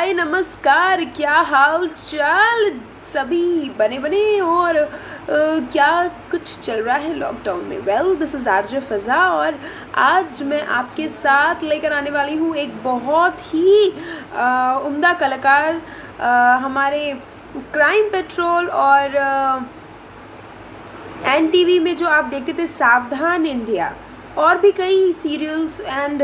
हाय नमस्कार, क्या हाल चाल सभी बने बने। और क्या कुछ चल रहा है लॉकडाउन में। वेल, दिस इज़ आरजे फिज़ा और आज मैं आपके साथ लेकर आने वाली हूँ एक बहुत ही उम्दा कलाकार, हमारे क्राइम पेट्रोल और एनटीवी में जो आप देखते थे सावधान इंडिया, और भी कई serials and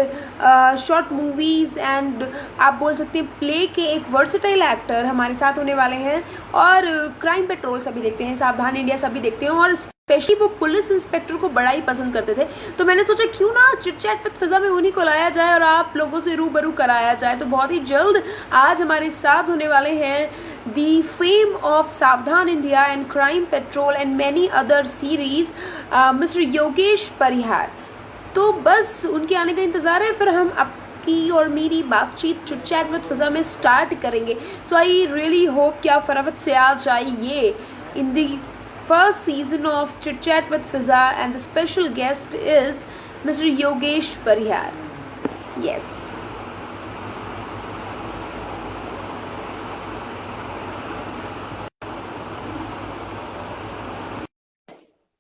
short movies and आप बोल सकते हैं प्ले के एक वर्सेटाइल एक्टर हमारे साथ होने वाले हैं। और क्राइम पेट्रोल सभी देखते हैं, सावधान इंडिया सभी देखते हैं, और स्पेशली वो पुलिस इंस्पेक्टर को बड़ा ही पसंद करते थे। तो मैंने सोचा क्यों ना चिट चैट विद फिजा में उन्हीं को लाया जाए और आप लोगों से रूबरू कराया जाए। तो बहुत ही जल्द आज हमारे साथ होने वाले हैं the fame of Savdhaan India and Crime Patrol and many other series, Mr Yogesh Parihar. तो बस उनके आने का इंतज़ार है, फिर हम आपकी और मेरी बातचीत चिट चैट विद फिजा में स्टार्ट करेंगे। सो आई रियली होप कि आप फटाफट से आ जाइए इन दी first season of Chit Chat with Fiza, and the special guest is Mr. Yogesh Parihar. Yes.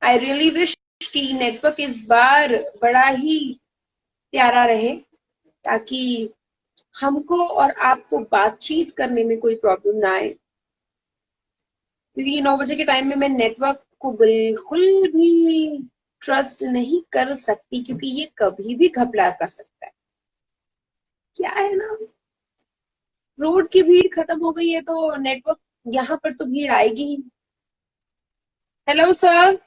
I really wish कि नेटवर्क इस बार बड़ा ही प्यारा रहे ताकि हमको और आपको बातचीत करने में कोई प्रॉब्लम ना आए, क्योंकि 9 बजे के टाइम में मैं नेटवर्क को बिल्कुल भी ट्रस्ट नहीं कर सकती, क्योंकि ये कभी भी घपला कर सकता है। क्या है ना, रोड की भीड़ खत्म हो गई है तो नेटवर्क यहाँ पर तो भीड़ आएगी ही। Hello sir.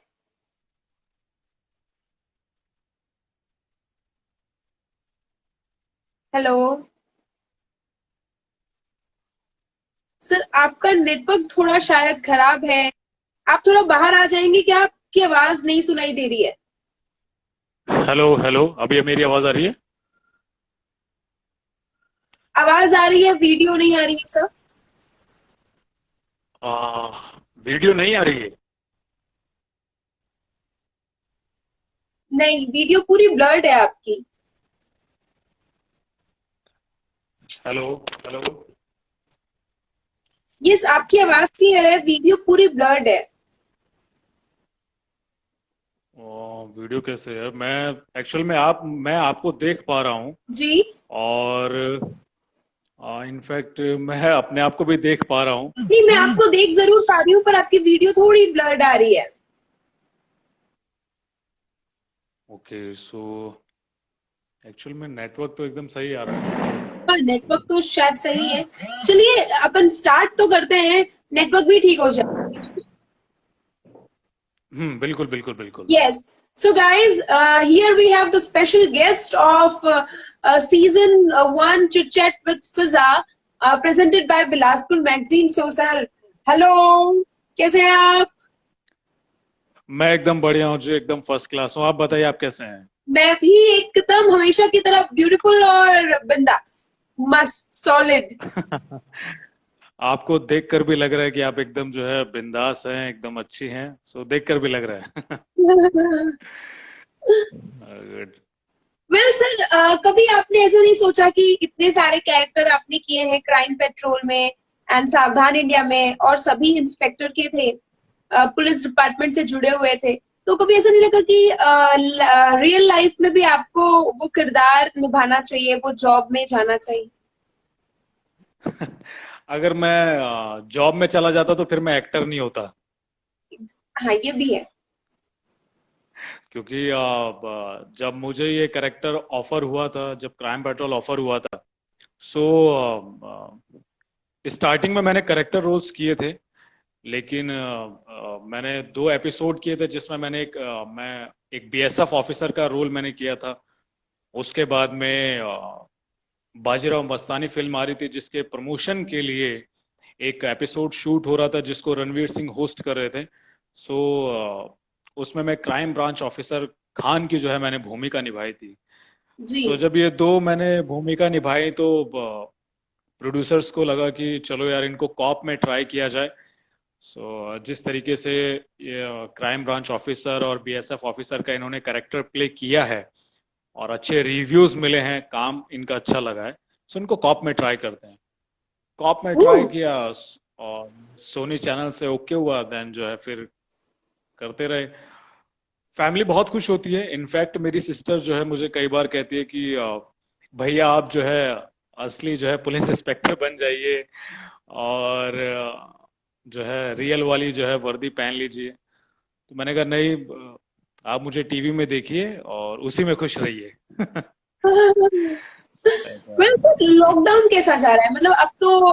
हेलो सर, आपका नेटवर्क थोड़ा शायद खराब है। आप थोड़ा बाहर आ जाएंगे क्या? आपकी आवाज नहीं सुनाई दे रही है। हेलो हेलो, अभी मेरी आवाज आ रही है? आवाज आ रही है, वीडियो नहीं आ रही है सर। आ, वीडियो नहीं आ रही है। नहीं, वीडियो पूरी ब्लर्ड है आपकी। Hello hello. यस, आपकी आवाज क्लियर है, वीडियो पूरी ब्लर्ड है। वीडियो कैसे है? मैं आपको देख पा रहा हूँ। जी। और इनफैक्ट मैं अपने आप को भी देख पा रहा हूँ। नहीं, मैं आपको देख जरूर पा रही हूँ, पर आपकी वीडियो थोड़ी ब्लर्ड आ रही है। ओके, सो एक्चुअल में नेटवर्क तो एकदम सही आ रहा है। हाँ, नेटवर्क तो शायद सही है। चलिए अपन स्टार्ट तो करते हैं, नेटवर्क भी ठीक हो जाए। बिल्कुल बिल्कुल बिल्कुल। Yes. So, guys, here we have the special guest of season one Chit Chat with Fiza, presented by Bilaspur Magazine. So, sir, hello, कैसे हैं आप? मैं एकदम बढ़िया हूँ जी, एकदम फर्स्ट क्लास हूँ। आप बताइए, आप कैसे हैं? मैं भी एकदम हमेशा की तरह ब्यूटीफुल और बिंदास, मस्त, सॉलिड। आपको देखकर भी लग रहा है कि आप एकदम जो है बिंदास हैं, एकदम अच्छी हैं। सो देखकर भी लग रहा है। गुड। वेल सर, कभी आपने ऐसा नहीं सोचा कि इतने सारे कैरेक्टर आपने किए हैं क्राइम पेट्रोल में एंड सावधान इंडिया में, और सभी इंस्पेक्टर के थे, पुलिस डिपार्टमेंट से जुड़े हुए थे, तो कभी ऐसा नहीं लगा कि रियल लाइफ में भी आपको वो किरदार निभाना चाहिए, वो जॉब में जाना चाहिए? अगर मैं जॉब में चला जाता तो फिर मैं एक्टर नहीं होता। हाँ, ये भी है। क्योंकि जब मुझे ये कैरेक्टर ऑफर हुआ था, जब क्राइम पेट्रोल ऑफर हुआ था, सो स्टार्टिंग में मैंने कैरेक्टर रोल्स किए थे। लेकिन मैंने 2 एपिसोड किए थे जिसमें मैं एक बीएसएफ ऑफिसर का रोल मैंने किया था। उसके बाद में बाजीराव मस्तानी फिल्म आ रही थी जिसके प्रमोशन के लिए एक एपिसोड शूट हो रहा था जिसको रणवीर सिंह होस्ट कर रहे थे। सो उसमें मैं क्राइम ब्रांच ऑफिसर खान की जो है मैंने भूमिका निभाई थी। जी। सो जब ये 2 मैंने भूमिका निभाई तो प्रोड्यूसर्स को लगा कि चलो यार, इनको कॉप में ट्राई किया जाए। सो जिस तरीके से ये क्राइम ब्रांच ऑफिसर और बीएसएफ ऑफिसर का इन्होंने कैरेक्टर प्ले किया है और अच्छे रिव्यूज मिले हैं, काम इनका अच्छा लगा है, सो इनको कॉप में ट्राई करते हैं। कॉप में ओह। ट्राई किया और सोनी चैनल से ओके हुआ, देन जो है फिर करते रहे। फैमिली बहुत खुश होती है। इनफैक्ट मेरी सिस्टर जो है मुझे कई बार कहती है कि भैया आप जो है असली जो है पुलिस इंस्पेक्टर बन जाइए और जो है रियल वाली जो है वर्दी पहन लीजिए। तो मैंने कहा नहीं, आप मुझे टीवी में देखिए और उसी में खुश रहिए। ऐसा वेल है। सर, लॉकडाउन कैसा जा रहा है? मतलब अब तो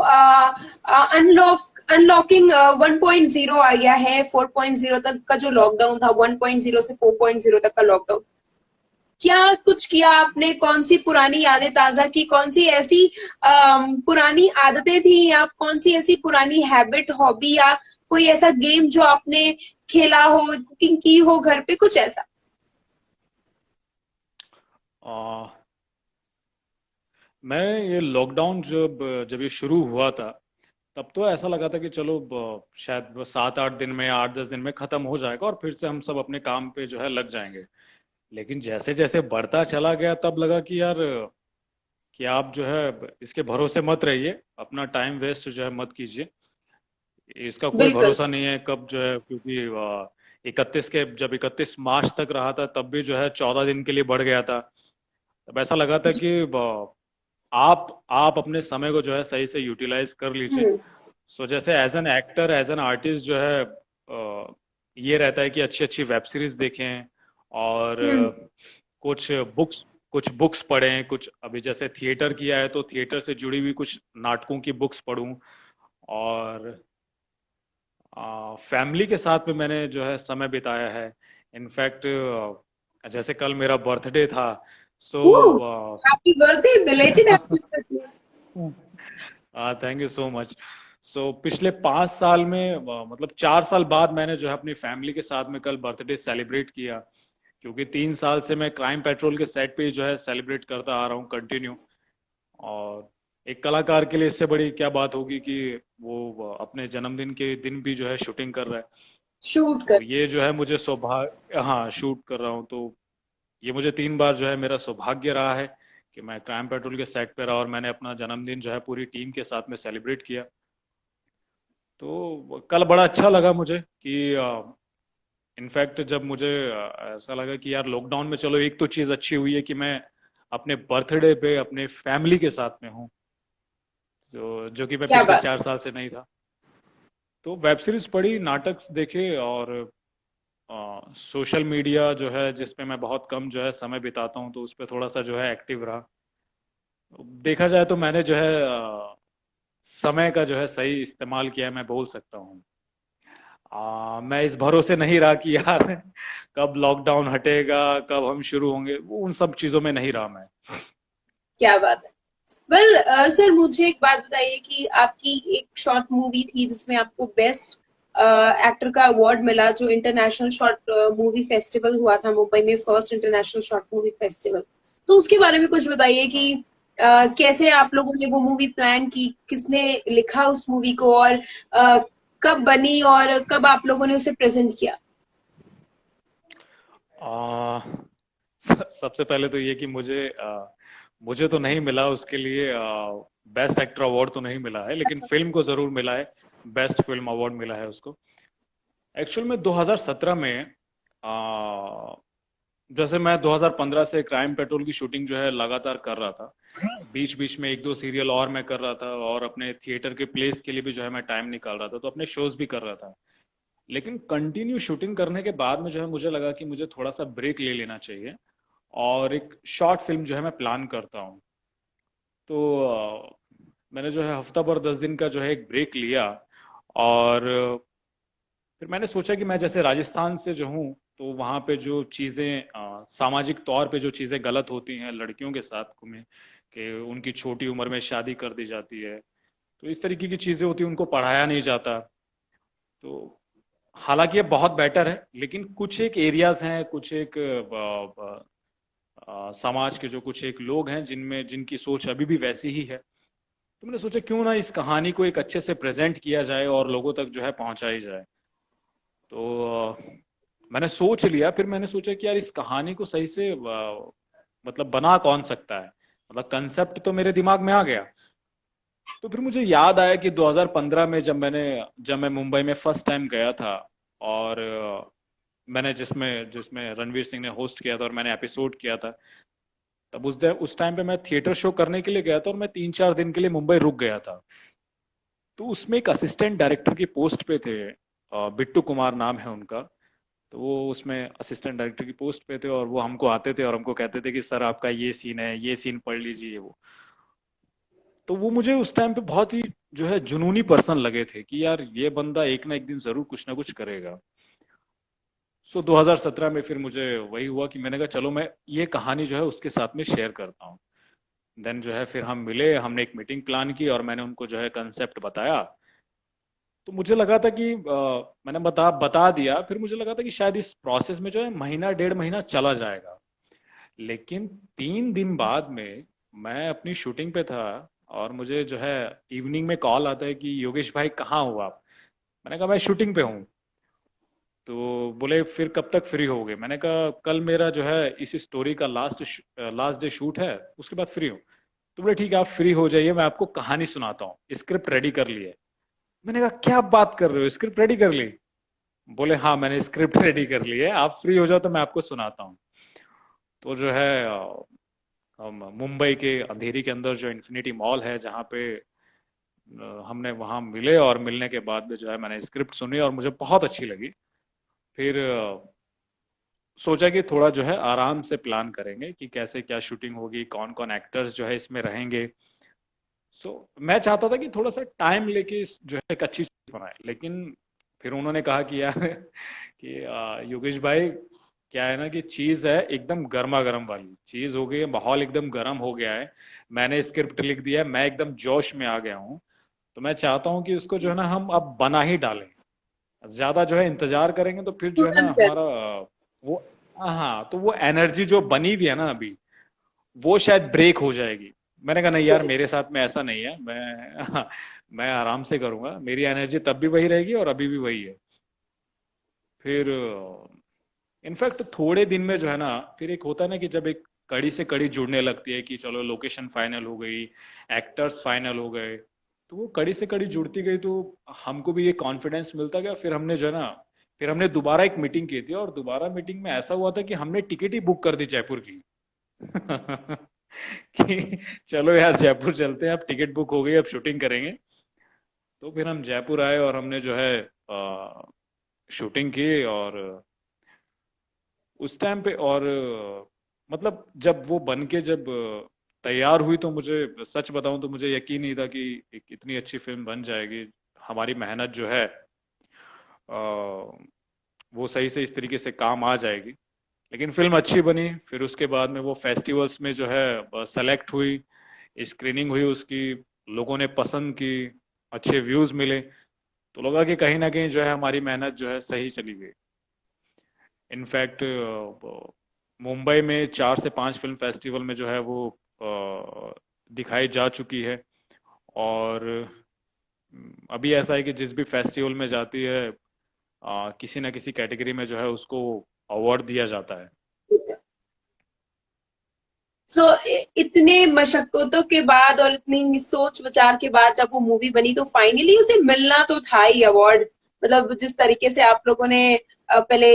अनलॉकिंग 1.0 आ गया है। 4.0 तक का जो लॉकडाउन था, 1.0 से 4.0 तक का लॉकडाउन, क्या कुछ किया आपने? कौन सी पुरानी यादें ताजा की? कौन सी ऐसी पुरानी आदतें थी, या कौन सी ऐसी पुरानी हैबिट, हॉबी, या कोई ऐसा गेम जो आपने खेला हो, कुकिंग की हो घर पे, कुछ ऐसा? आ, मैं ये लॉकडाउन जब जब ये शुरू हुआ था तब तो ऐसा लगा था कि चलो शायद 7-8 दिन में, 8-10 दिन में खत्म हो जाएगा और फिर से हम सब अपने काम पे जो है लग जाएंगे। लेकिन जैसे जैसे बढ़ता चला गया तब लगा कि यार कि आप जो है इसके भरोसे मत रहिए, अपना टाइम वेस्ट जो है मत कीजिए। इसका कोई बिल्कुल। भरोसा नहीं है कब जो है, क्योंकि 31 मार्च तक रहा था तब भी जो है 14 दिन के लिए बढ़ गया था। तब ऐसा लगा था कि आप अपने समय को जो है सही से यूटिलाइज कर लीजिए। हम्म। सो जैसे as an actor, as an artist जो है ये रहता है कि अच्छी अच्छी वेब सीरीज देखें और हम्म। कुछ बुक्स कुछ बुक्स पढ़ें। कुछ अभी जैसे थिएटर किया है तो थिएटर से जुड़ी हुई कुछ नाटकों की बुक्स पढूं। और फैमिली के साथ में मैंने जो है समय बिताया है। इनफैक्ट जैसे कल मेरा बर्थडे था, so happy birthday, belated happy birthday. Thank you so much. So पिछले 5 साल में मतलब 4 साल बाद मैंने जो है अपनी फैमिली के साथ में कल बर्थडे सेलिब्रेट किया। क्योंकि 3 साल से मैं क्राइम पेट्रोल के सेट पे ही जो है सेलिब्रेट करता आ रहा हूँ कंटिन्यू। और एक कलाकार के लिए इससे बड़ी क्या बात होगी कि वो अपने जन्मदिन के दिन भी जो है शूटिंग कर रहा है। शूट तो कर। ये जो है मुझे सौभाग्य, हाँ शूट कर रहा हूँ, तो ये मुझे 3 बार जो है मेरा सौभाग्य रहा है कि मैं क्राइम पेट्रोल के सेट पे रहा और मैंने अपना जन्मदिन जो है पूरी टीम के साथ में सेलिब्रेट किया। तो कल बड़ा अच्छा लगा मुझे कि इनफैक्ट जब मुझे ऐसा लगा कि यार लॉकडाउन में चलो एक तो चीज़ अच्छी हुई है कि मैं अपने बर्थडे पे अपने फैमिली के साथ में हूँ, जो कि मैं क्या पिछले बात। 4 साल से नहीं था। तो वेब सीरीज पढ़ी, नाटक देखे और सोशल मीडिया जो है जिसपे मैं बहुत कम जो है समय बिताता हूँ तो उस पर थोड़ा सा जो है एक्टिव रहा। देखा जाए तो मैंने जो है समय का जो है सही इस्तेमाल किया है, मैं बोल सकता हूँ। मैं इस भरोसे नहीं रहा कि यार कब लॉकडाउन हटेगा, कब हम शुरू होंगे, वो उन सब चीजों में नहीं रहा मैं। क्या बात है। वेल सर, मुझे एक बात बताइए कि आपकी एक शॉर्ट मूवी थी जिसमें आपको बेस्ट एक्टर का अवार्ड मिला, जो इंटरनेशनल शॉर्ट मूवी फेस्टिवल हुआ था मुंबई में, first international short movie festival. तो उसके बारे में कुछ बताइए कि कैसे आप लोगों ने वो मूवी प्लान की, किसने लिखा उस मूवी को, और कब बनी और कब आप लोगों ने उसे प्रेजेंट किया? आ, सबसे पहले तो ये कि मुझे तो नहीं मिला उसके लिए बेस्ट एक्टर अवार्ड तो नहीं मिला है, लेकिन अच्छा। फिल्म को जरूर मिला है। बेस्ट फिल्म अवार्ड मिला है उसको। एक्चुअल में 2017 में आ, जैसे मैं 2015 से क्राइम पेट्रोल की शूटिंग जो है लगातार कर रहा था। बीच बीच में एक दो सीरियल और मैं कर रहा था और अपने थिएटर के प्लेस के लिए भी जो है मैं टाइम निकाल रहा था, तो अपने शोज भी कर रहा था। लेकिन कंटिन्यू शूटिंग करने के बाद में जो है मुझे लगा कि मुझे थोड़ा सा ब्रेक ले लेना चाहिए और एक शॉर्ट फिल्म जो है मैं प्लान करता हूँ। तो मैंने जो है हफ्ता भर 10 दिन का जो है एक ब्रेक लिया। और फिर मैंने सोचा कि मैं जैसे राजस्थान से जो हूँ तो वहाँ पे जो चीज़ें सामाजिक तौर पे जो चीज़ें गलत होती हैं लड़कियों के साथ में, कि उनकी छोटी उम्र में शादी कर दी जाती है, तो इस तरीके की चीज़ें होती हैं, उनको पढ़ाया नहीं जाता। तो हालांकि ये बहुत बेटर है, लेकिन कुछ एक एरियाज हैं, कुछ एक समाज के जो कुछ एक लोग हैं जिनमें जिनकी सोच अभी भी वैसी ही है। तो मैंने सोचा क्यों ना इस कहानी को एक अच्छे से प्रेजेंट किया जाए और लोगों तक जो है पहुंचाई जाए। तो मैंने सोच लिया, फिर मैंने सोचा कि यार इस कहानी को सही से मतलब बना कौन सकता है। मतलब कंसेप्ट तो मेरे दिमाग में आ गया, तो फिर मुझे याद आया कि 2015 में जब मैं मुंबई में फर्स्ट टाइम गया था, और मैंने जिसमें जिसमें रणवीर सिंह ने होस्ट किया था और मैंने एपिसोड किया था, तब उस टाइम पे मैं थिएटर शो करने के लिए गया था और मैं 3-4 दिन के लिए मुंबई रुक गया था। तो उसमें एक असिस्टेंट डायरेक्टर की पोस्ट पे थे, बिट्टू कुमार नाम है उनका। तो वो उसमें असिस्टेंट डायरेक्टर की पोस्ट पे थे और वो हमको आते थे और हमको कहते थे कि सर आपका ये सीन है, ये सीन पढ़ लीजिए वो। तो वो मुझे उस टाइम पे बहुत ही जो है जुनूनी पर्सन लगे थे कि यार ये बंदा एक ना एक दिन जरूर कुछ ना कुछ करेगा। सो 2017 में फिर मुझे वही हुआ कि मैंने कहा चलो मैं ये कहानी जो है उसके साथ में शेयर करता हूँ। देन जो है फिर हम मिले, हमने एक मीटिंग प्लान की और मैंने उनको जो है कंसेप्ट बताया। तो मुझे लगा था कि मैंने बता बता दिया, फिर मुझे लगा था कि शायद इस प्रोसेस में जो है महीना 1.5 महीना चला जाएगा। लेकिन 3 दिन बाद में मैं अपनी शूटिंग पे था और मुझे जो है इवनिंग में कॉल आता है कि योगेश भाई कहाँ हो आप। मैंने कहा मैं शूटिंग पे हूँ। तो बोले फिर कब तक फ्री होगे। मैंने कहा कल मेरा जो है इस स्टोरी का लास्ट डे शूट है, उसके बाद फ्री हूँ। तो बोले ठीक है आप फ्री हो जाइए, मैं आपको कहानी सुनाता हूँ, स्क्रिप्ट रेडी कर ली है। मैंने कहा क्या बात कर रहे हो, स्क्रिप्ट रेडी कर ली। बोले हाँ मैंने स्क्रिप्ट रेडी कर ली है, आप फ्री हो जाओ तो मैं आपको सुनाता हूँ। तो जो है मुंबई के अंधेरी के अंदर जो इन्फिनिटी मॉल है जहाँ पे हमने वहाँ मिले और मिलने के बाद में जो है मैंने स्क्रिप्ट सुनी और मुझे बहुत अच्छी लगी। फिर सोचा कि थोड़ा जो है आराम से प्लान करेंगे कि कैसे क्या शूटिंग होगी, कौन कौन एक्टर्स जो है इसमें रहेंगे। मैं चाहता था कि थोड़ा सा टाइम लेके जो है एक अच्छी चीज बनाए। लेकिन फिर उन्होंने कहा कि यार कि योगेश भाई क्या है ना कि चीज है एकदम गर्मा गर्म वाली चीज हो गई है, माहौल एकदम गर्म हो गया है। मैंने स्क्रिप्ट लिख दिया है, मैं एकदम जोश में आ गया हूँ। तो मैं चाहता हूँ कि इसको जो है ना हम अब बना ही डालें। ज्यादा जो है इंतजार करेंगे तो फिर जो है ना तुरंत कर। हमारा वो, हाँ तो वो एनर्जी जो बनी हुई है ना अभी, वो शायद ब्रेक हो जाएगी। मैंने कहा नहीं जी। यार मेरे साथ में ऐसा नहीं है, मैं मैं आराम से करूंगा, मेरी एनर्जी तब भी वही रहेगी और अभी भी वही है। फिर इनफैक्ट थोड़े दिन में जो है ना, फिर एक होता है ना कि जब एक कड़ी से कड़ी जुड़ने लगती है कि चलो लोकेशन फाइनल हो गई, एक्टर्स फाइनल हो गए, तो वो कड़ी से कड़ी जुड़ती गई तो हमको भी ये कॉन्फिडेंस मिलता गया। फिर हमने जो है ना, फिर हमने दोबारा एक मीटिंग की थी और दोबारा मीटिंग में ऐसा हुआ था कि हमने टिकट ही बुक कर दी जयपुर की। कि चलो यार जयपुर चलते हैं, अब टिकट बुक हो गई, अब शूटिंग करेंगे। तो फिर हम जयपुर आए और हमने जो है शूटिंग की। और उस टाइम पे और मतलब जब वो बन के जब तैयार हुई तो मुझे सच बताऊं तो मुझे यकीन नहीं था कि एक इतनी अच्छी फिल्म बन जाएगी। हमारी मेहनत जो है वो सही से इस तरीके से काम आ जाएगी। लेकिन फिल्म अच्छी बनी। फिर उसके बाद में वो फेस्टिवल्स में जो है सेलेक्ट हुई, स्क्रीनिंग हुई उसकी, लोगों ने पसंद की, अच्छे व्यूज मिले। तो लगा कि कहीं ना कहीं जो है हमारी मेहनत जो है सही चली गई। इनफैक्ट मुंबई में 4 से 5 फिल्म फेस्टिवल में जो है वो दिखाई जा चुकी है। और अभी ऐसा है कि जिस भी फेस्टिवल में जाती है किसी ना किसी कैटेगरी में जो है उसको अवार्ड दिया जाता है। सो इतने मशक्कतों के बाद और इतनी सोच विचार के बाद जब वो मूवी बनी तो फाइनली उसे मिलना तो था ही अवार्ड। मतलब जिस तरीके से आप लोगों ने पहले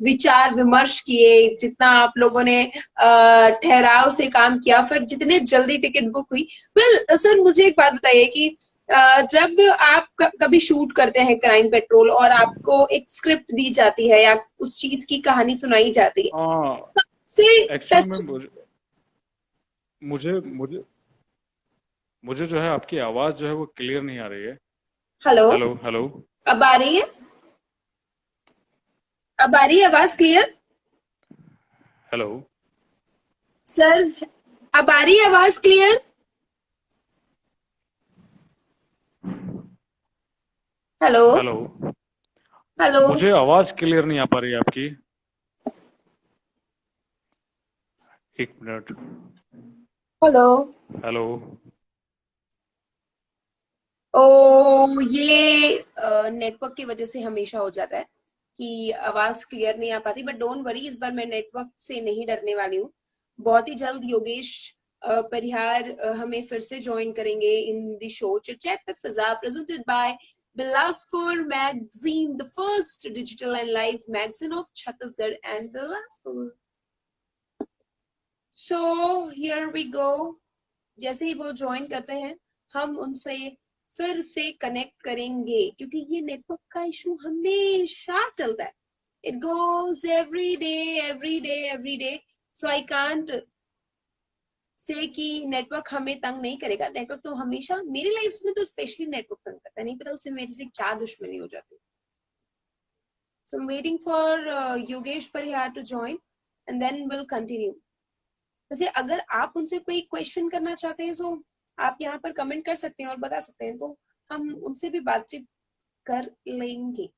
विचार विमर्श किए, जितना आप लोगों ने ठहराव से काम किया, फिर जितने जल्दी टिकट बुक हुई। वेल सर मुझे एक बात बताइए कि जब आप कभी शूट करते हैं क्राइम पेट्रोल और आपको एक स्क्रिप्ट दी जाती है या उस चीज की कहानी सुनाई जाती है, सबसे एक्चुअल में टच। मुझे मुझे मुझे जो है आपकी आवाज जो है वो क्लियर नहीं आ रही है। हेलो। Hello hello. अब आ रही है? अब आ रही है आवाज क्लियर? हेलो सर अब आ रही है आवाज क्लियर? हेलो। हेलो। हेलो। मुझे आवाज क्लियर नहीं आ पा रही है आपकी। एक मिनट। हेलो। हेलो। ओ ये नेटवर्क की वजह से हमेशा हो जाता है कि आवाज क्लियर नहीं आ पाती, बट डोंट वरी, इस बार मैं नेटवर्क से नहीं डरने वाली हूँ। बहुत ही जल्द योगेश परिहार हमें फिर से ज्वाइन करेंगे in the show chit chat with Fiza presented by Bilaspur magazine, the first digital and live magazine of Chhattisgarh and Bilaspur. So here we go. जैसे ही वो ज्वाइन करते हैं हम उनसे फिर से कनेक्ट करेंगे, क्योंकि ये नेटवर्क का इशू हमेशा चलता है। It goes every day every day every day. So I can't say कि नेटवर्क हमें तंग नहीं करेगा। नेटवर्क तो हमेशा मेरी लाइफ में तो स्पेशली नेटवर्क तंग करता है, नहीं पता उससे मेरे से क्या दुश्मनी हो जाती। So waiting for Yogesh Parihar to join and then will continue. वैसे अगर आप उनसे कोई क्वेश्चन करना चाहते हैं तो आप यहाँ पर कमेंट कर सकते हैं और बता सकते हैं, तो हम उनसे भी बातचीत कर लेंगे।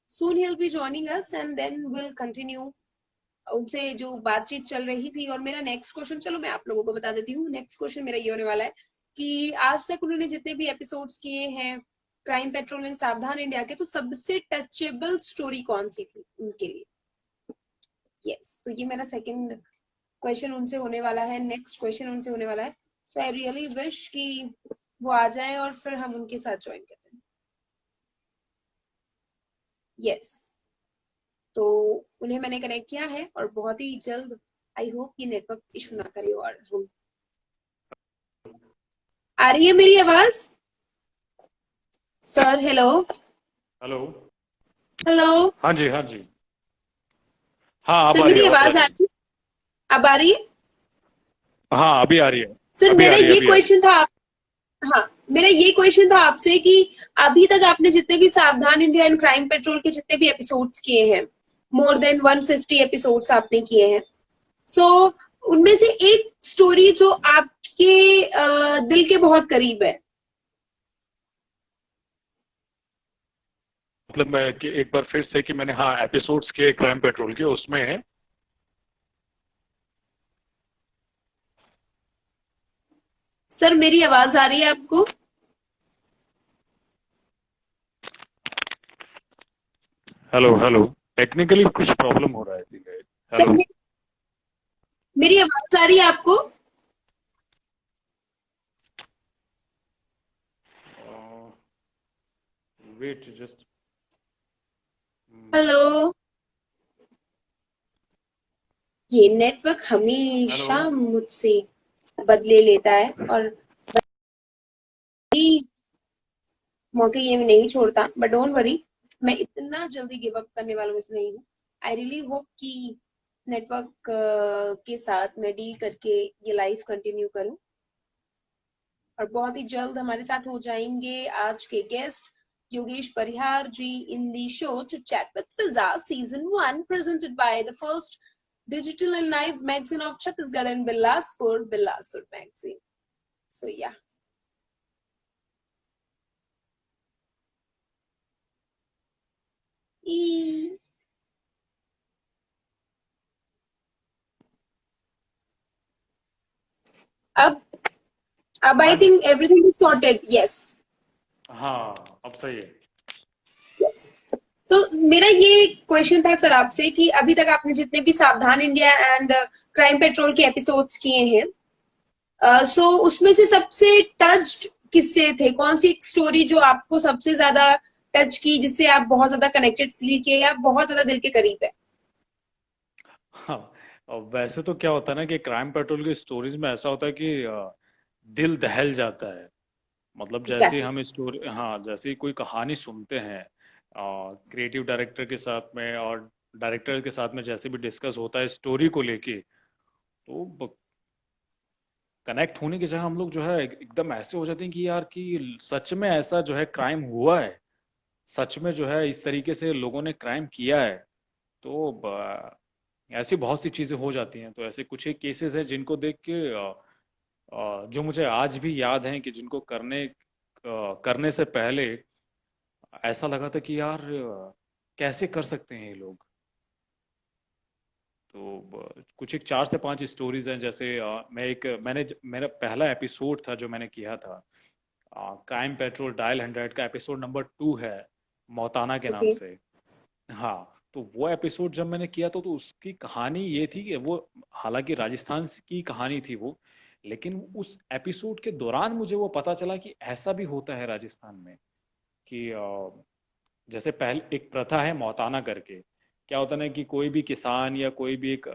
Soon he'll be joining us and then we'll continue उनसे जो बातचीत चल रही थी। और मेरा नेक्स्ट क्वेश्चन, चलो मैं आप लोगों को बता देती हूँ, नेक्स्ट क्वेश्चन मेरा ये होने वाला है कि आज तक उन्होंने जितने भी एपिसोड्स किए हैं क्राइम पेट्रोल एंड सावधान इंडिया के, तो सबसे टचेबल स्टोरी कौन सी थी उनके लिए? यस, तो ये मेरा सेकंड क्वेश्चन उनसे होने वाला है, नेक्स्ट क्वेश्चन उनसे होने वाला है। सो आई रियली विश कि वो आ जाएं और फिर हम उनके साथ ज्वाइन करते हैं। यस, तो उन्हें मैंने कनेक्ट किया है और बहुत ही जल्द, आई होप ये नेटवर्क इशू ना करे और हम। आ रही है मेरी आवाज सर? Hello hello. हेलो हाँ जी, हाँ जी। हाँ, अब सर, आ रही मेरी है, अब आ आवाज रही आ है। रही है? अब आ रही है हाँ, अभी आ रही है। सर? अभी आ मेरा रही है, ये अभी आ रही क्वेश्चन था हाँ, मेरा ये क्वेश्चन था आपसे कि अभी तक आपने जितने भी सावधान इंडिया एंड क्राइम पेट्रोल के जितने भी एपिसोड्स किए हैं, मोर देन 150 एपिसोड्स आपने किए हैं, सो उनमें से एक स्टोरी जो आपके दिल के बहुत करीब है। मतलब मैं कि एक बार फिर से कि मैंने, हाँ, एपिसोड्स के क्राइम पेट्रोल के उसमें है। सर, मेरी आवाज आ रही है आपको? Hello, hello. टेक्निकली कुछ प्रॉब्लम हो रहा है, ठीक है। Sir, hello. मेरी आवाज आ रही है आपको? Wait just. हेलो, ये नेटवर्क हेलो। हमेशा मुझसे बदले लेता है और कई मौके ये नहीं छोड़ता, बट डोंट वरी, मैं इतना जल्दी गिव अप करने वालों में से नहीं हूँ। आई रियली होप कि नेटवर्क के साथ मैं डील करके ये लाइफ कंटिन्यू करूँ और बहुत ही जल्द हमारे साथ हो जाएंगे आज के guest Yogesh Parihar ji in the show to chat with Fiza season 1 presented by the first digital and live magazine of Chhattisgarh and Bilaspur magazine. So yeah. E- अब हाँ आई जी। Think everything is sorted. Yes हाँ, अब सही है। यस। तो मेरा ये क्वेश्चन था सर आपसे कि अभी तक आपने जितने भी सावधान इंडिया एंड क्राइम पेट्रोल के एपिसोड्स किए हैं, सो उसमें से सबसे टच्ड किससे थे? कौन सी एक स्टोरी जो आपको सबसे ज्यादा टच की, जिससे आप बहुत ज्यादा कनेक्टेड फील किए या बहुत ज्यादा दिल के करीब है? हाँ, वैसे तो क्या होता है ना कि क्राइम पेट्रोल की स्टोरीज में ऐसा होता है कि दिल दहल जाता है। मतलब जैसे एग्जैक्टली। हम स्टोरी, हाँ, जैसे ही कोई कहानी सुनते हैं क्रिएटिव डायरेक्टर के साथ में और डायरेक्टर के साथ में, जैसे भी डिस्कस होता है स्टोरी को लेके, तो कनेक्ट होने की जगह हम लोग जो है एकदम ऐसे हो जाते हैं कि यार कि सच में ऐसा जो है क्राइम हुआ है, सच में जो है इस तरीके से लोगों ने क्राइम किया है। तो ऐसी बहुत सी चीजें हो जाती हैं। तो ऐसे कुछ एक केसेस हैं जिनको देख के जो मुझे आज भी याद हैं कि जिनको करने से पहले ऐसा लगा था कि यार कैसे कर सकते हैं ये लोग। तो कुछ एक 4 से 5 स्टोरीज हैं। जैसे मेरा पहला एपिसोड था जो मैंने किया था, क्राइम पेट्रोल डायल 100 का एपिसोड नंबर 2 है, मौताना के नाम ओके। से। हाँ, तो वो एपिसोड जब मैंने किया तो उसकी कहानी ये थी कि वो, हालांकि राजस्थान की कहानी थी वो, लेकिन उस एपिसोड के दौरान मुझे वो पता चला कि ऐसा भी होता है राजस्थान में कि जैसे पहले एक प्रथा है मौताना करके। क्या होता है ना कि कोई भी किसान या कोई भी एक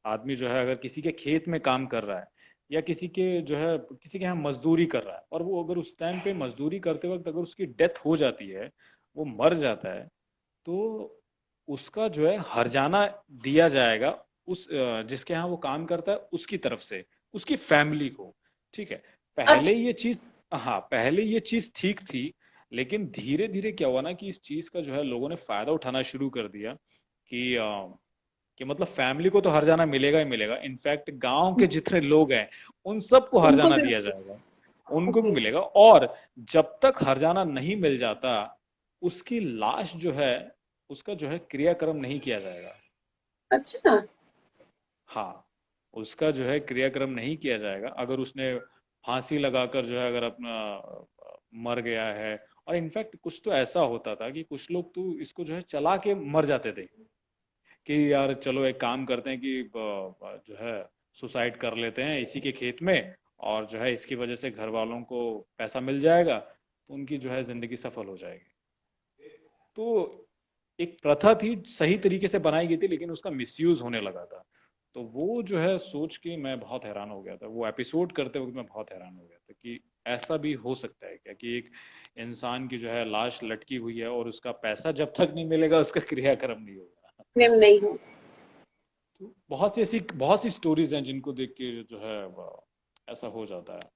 आदमी जो है अगर किसी के खेत में काम कर रहा है या किसी के जो है किसी के यहाँ मजदूरी कर रहा है, और वो अगर उस टाइम पे मजदूरी करते वक्त अगर उसकी डेथ हो जाती है, वो मर जाता है, तो उसका जो है हर्जाना दिया जाएगा उस जिसके यहाँ वो काम करता है उसकी तरफ से, उसकी फैमिली को। ठीक है, पहले अच्छा। ये चीज, हाँ पहले ये चीज ठीक थी, लेकिन धीरे धीरे क्या हुआ ना कि इस चीज का जो है लोगों ने फायदा उठाना शुरू कर दिया कि मतलब फैमिली को तो हर्जाना मिलेगा ही मिलेगा, इनफैक्ट गांव के जितने लोग हैं उन सबको उनको हर्जाना भी। दिया जाएगा, उनको भी ओके। मिलेगा। और जब तक हर्जाना नहीं मिल जाता, उसकी लाश जो है उसका जो है क्रियाक्रम नहीं किया जाएगा। अच्छा। हाँ, उसका जो है क्रियाक्रम नहीं किया जाएगा अगर उसने फांसी लगाकर जो है अगर अपना मर गया है। और इनफैक्ट कुछ तो ऐसा होता था कि कुछ लोग तो इसको जो है चला के मर जाते थे कि यार चलो एक काम करते हैं कि जो है सुसाइड कर लेते हैं इसी के खेत में, और जो है इसकी वजह से घर वालों को पैसा मिल जाएगा तो उनकी जो है जिंदगी सफल हो जाएगी। तो एक प्रथा थी, सही तरीके से बनाई गई थी, लेकिन उसका मिसयूज होने लगा था। तो वो जो है सोच के मैं बहुत हैरान हो गया था, वो एपिसोड करते वक्त मैं बहुत हैरान हो गया था कि ऐसा भी हो सकता है क्या कि एक इंसान की जो है लाश लटकी हुई है और उसका पैसा जब तक नहीं मिलेगा उसका क्रियाक्रम नहीं होगा। निम नहीं हो। तो बहुत सी स्टोरीज हैं जिनको देख के जो है ऐसा हो जाता है।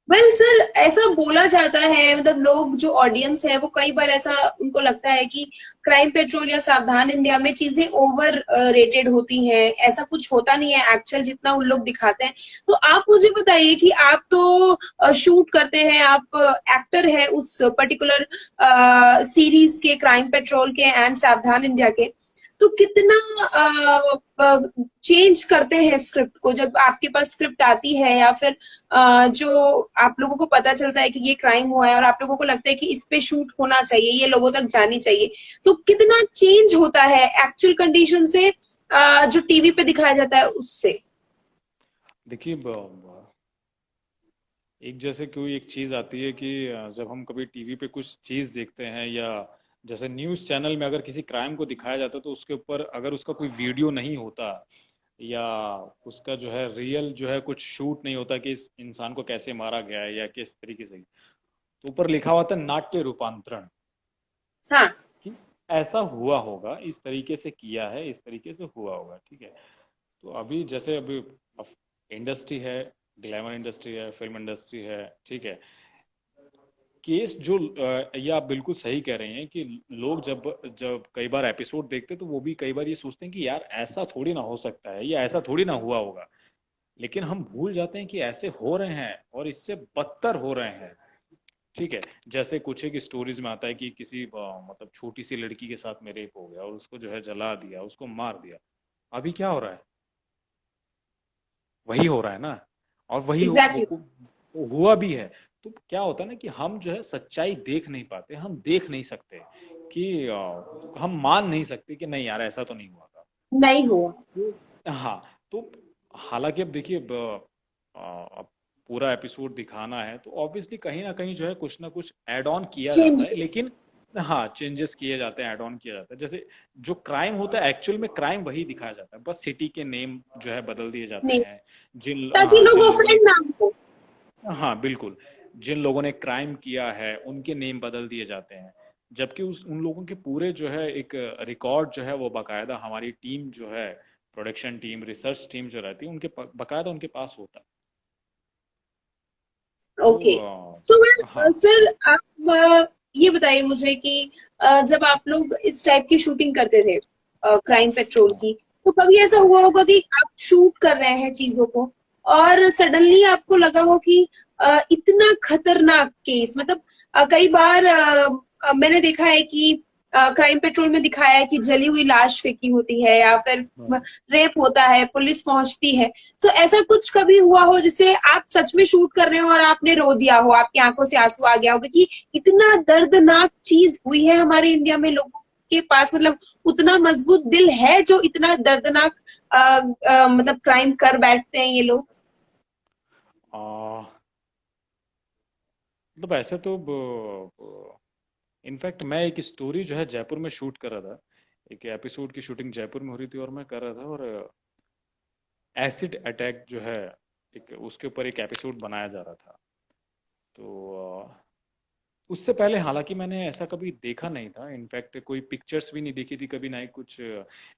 वेल सर, ऐसा बोला जाता है, मतलब लोग जो ऑडियंस है वो कई बार ऐसा उनको लगता है कि क्राइम पेट्रोल या सावधान इंडिया में चीजें ओवर रेटेड होती हैं, ऐसा कुछ होता नहीं है एक्चुअल जितना उन लोग दिखाते हैं। तो आप मुझे बताइए कि आप तो शूट करते हैं, आप एक्टर हैं उस पर्टिकुलर सीरीज के, क्राइम पेट्रोल के एंड सावधान इंडिया के, तो कितना चेंज करते हैं स्क्रिप्ट को जब आपके पास स्क्रिप्ट आती है, या फिर जो आप लोगों को पता चलता है कि ये क्राइम हुआ है और आप लोगों को लगता है कि इस पे शूट होना चाहिए, ये लोगों तक जानी चाहिए, तो कितना चेंज होता है एक्चुअल कंडीशन से जो टीवी पे दिखाया जाता है उससे? देखिए एक जैसे कोई एक चीज आती है कि जब हम कभी टीवी पे कुछ चीज देखते हैं, या जैसे न्यूज चैनल में अगर किसी क्राइम को दिखाया जाता है तो उसके ऊपर अगर उसका कोई वीडियो नहीं होता या उसका जो है रियल जो है कुछ शूट नहीं होता कि इस इंसान को कैसे मारा गया है या किस तरीके से, तो ऊपर लिखा होता है नाट्य रूपांतरण, हाँ। कि ऐसा हुआ होगा, इस तरीके से किया है, इस तरीके से हुआ होगा। ठीक है, तो अभी जैसे अभी इंडस्ट्री है, ग्लैमर इंडस्ट्री है, फिल्म इंडस्ट्री है, ठीक है, केस जो ये आप बिल्कुल सही कह रहे हैं कि लोग जब जब कई बार एपिसोड देखते हैं तो वो भी कई बार ये सोचते हैं कि यार ऐसा थोड़ी ना हो सकता है या ऐसा थोड़ी ना हुआ होगा, लेकिन हम भूल जाते हैं कि ऐसे हो रहे हैं और इससे बदतर हो रहे हैं। ठीक है, जैसे कुछ एक स्टोरीज में आता है कि किसी मतलब छोटी सी लड़की के साथ में रेप हो गया और उसको जो है जला दिया, उसको मार दिया। अभी क्या हो रहा है? वही हो रहा है ना, और वही एग्जैक्टली। वो हुआ भी है। तो क्या होता है ना कि हम जो है सच्चाई देख नहीं पाते, हम देख नहीं सकते कि हम मान नहीं सकते कि नहीं यार ऐसा तो नहीं हुआ था। नहीं हुआ। हाँ, तो हालांकि अब देखिए अब पूरा एपिसोड दिखाना है तो ऑब्वियसली कहीं ना कहीं जो है कुछ ना कुछ ऐड ऑन किया जाता है, चेंजेस। लेकिन हाँ चेंजेस किए जाते हैं, ऐड ऑन किया जाता है। जैसे जो क्राइम होता है एक्चुअल में क्राइम वही दिखाया जाता है, बस सिटी के नेम जो है बदल दिए जाते नहीं, हैं। जिन ताकि हाँ लोग जिन लोगों ने, ऑफेंड ना हो। हाँ बिल्कुल, जिन लोगों ने क्राइम किया है उनके नेम बदल दिए जाते हैं, जबकि उन लोगों के पूरे जो है एक रिकॉर्ड जो है वो बाकायदा हमारी टीम जो है, प्रोडक्शन टीम, रिसर्च टीम जो रहती है उनके बाकायदा उनके पास होता है। ओके। तो सो हाँ सर, आप ये बताइए मुझे कि जब आप लोग इस टाइप की शूटिंग करते थे क्राइम पेट्रोल हाँ की, तो कभी ऐसा हुआ होगा कि आप शूट कर रहे हैं चीजों को और सडनली आपको लगा हो कि इतना खतरनाक केस, मतलब कई बार मैंने देखा है कि क्राइम पेट्रोल में दिखाया है कि जली हुई लाश फेंकी होती है, या फिर हाँ। रेप होता है, पुलिस पहुंचती है। सो ऐसा कुछ कभी हुआ हो जिसे आप सच में शूट कर रहे हो और आपने रो दिया हो, आपकी आंखों से आंसू आ गया होगा कि इतना दर्दनाक चीज हुई है हमारे इंडिया में लोगों? आपके पास मतलब उतना मजबूत दिल है जो इतना दर्दनाक मतलब क्राइम कर बैठते हैं ये लोग? आ, मतलब ऐसे तो इनफैक्ट मैं एक स्टोरी जो है जयपुर में शूट कर रहा था। एक एपिसोड की शूटिंग जयपुर में हो रही थी और मैं कर रहा था, और एसिड अटैक जो है एक उसके ऊपर एक एपिसोड बनाया जा रहा था। तो उससे पहले हालांकि मैंने ऐसा कभी देखा नहीं था, इनफैक्ट कोई पिक्चर्स भी नहीं देखी थी कभी, ना ही कुछ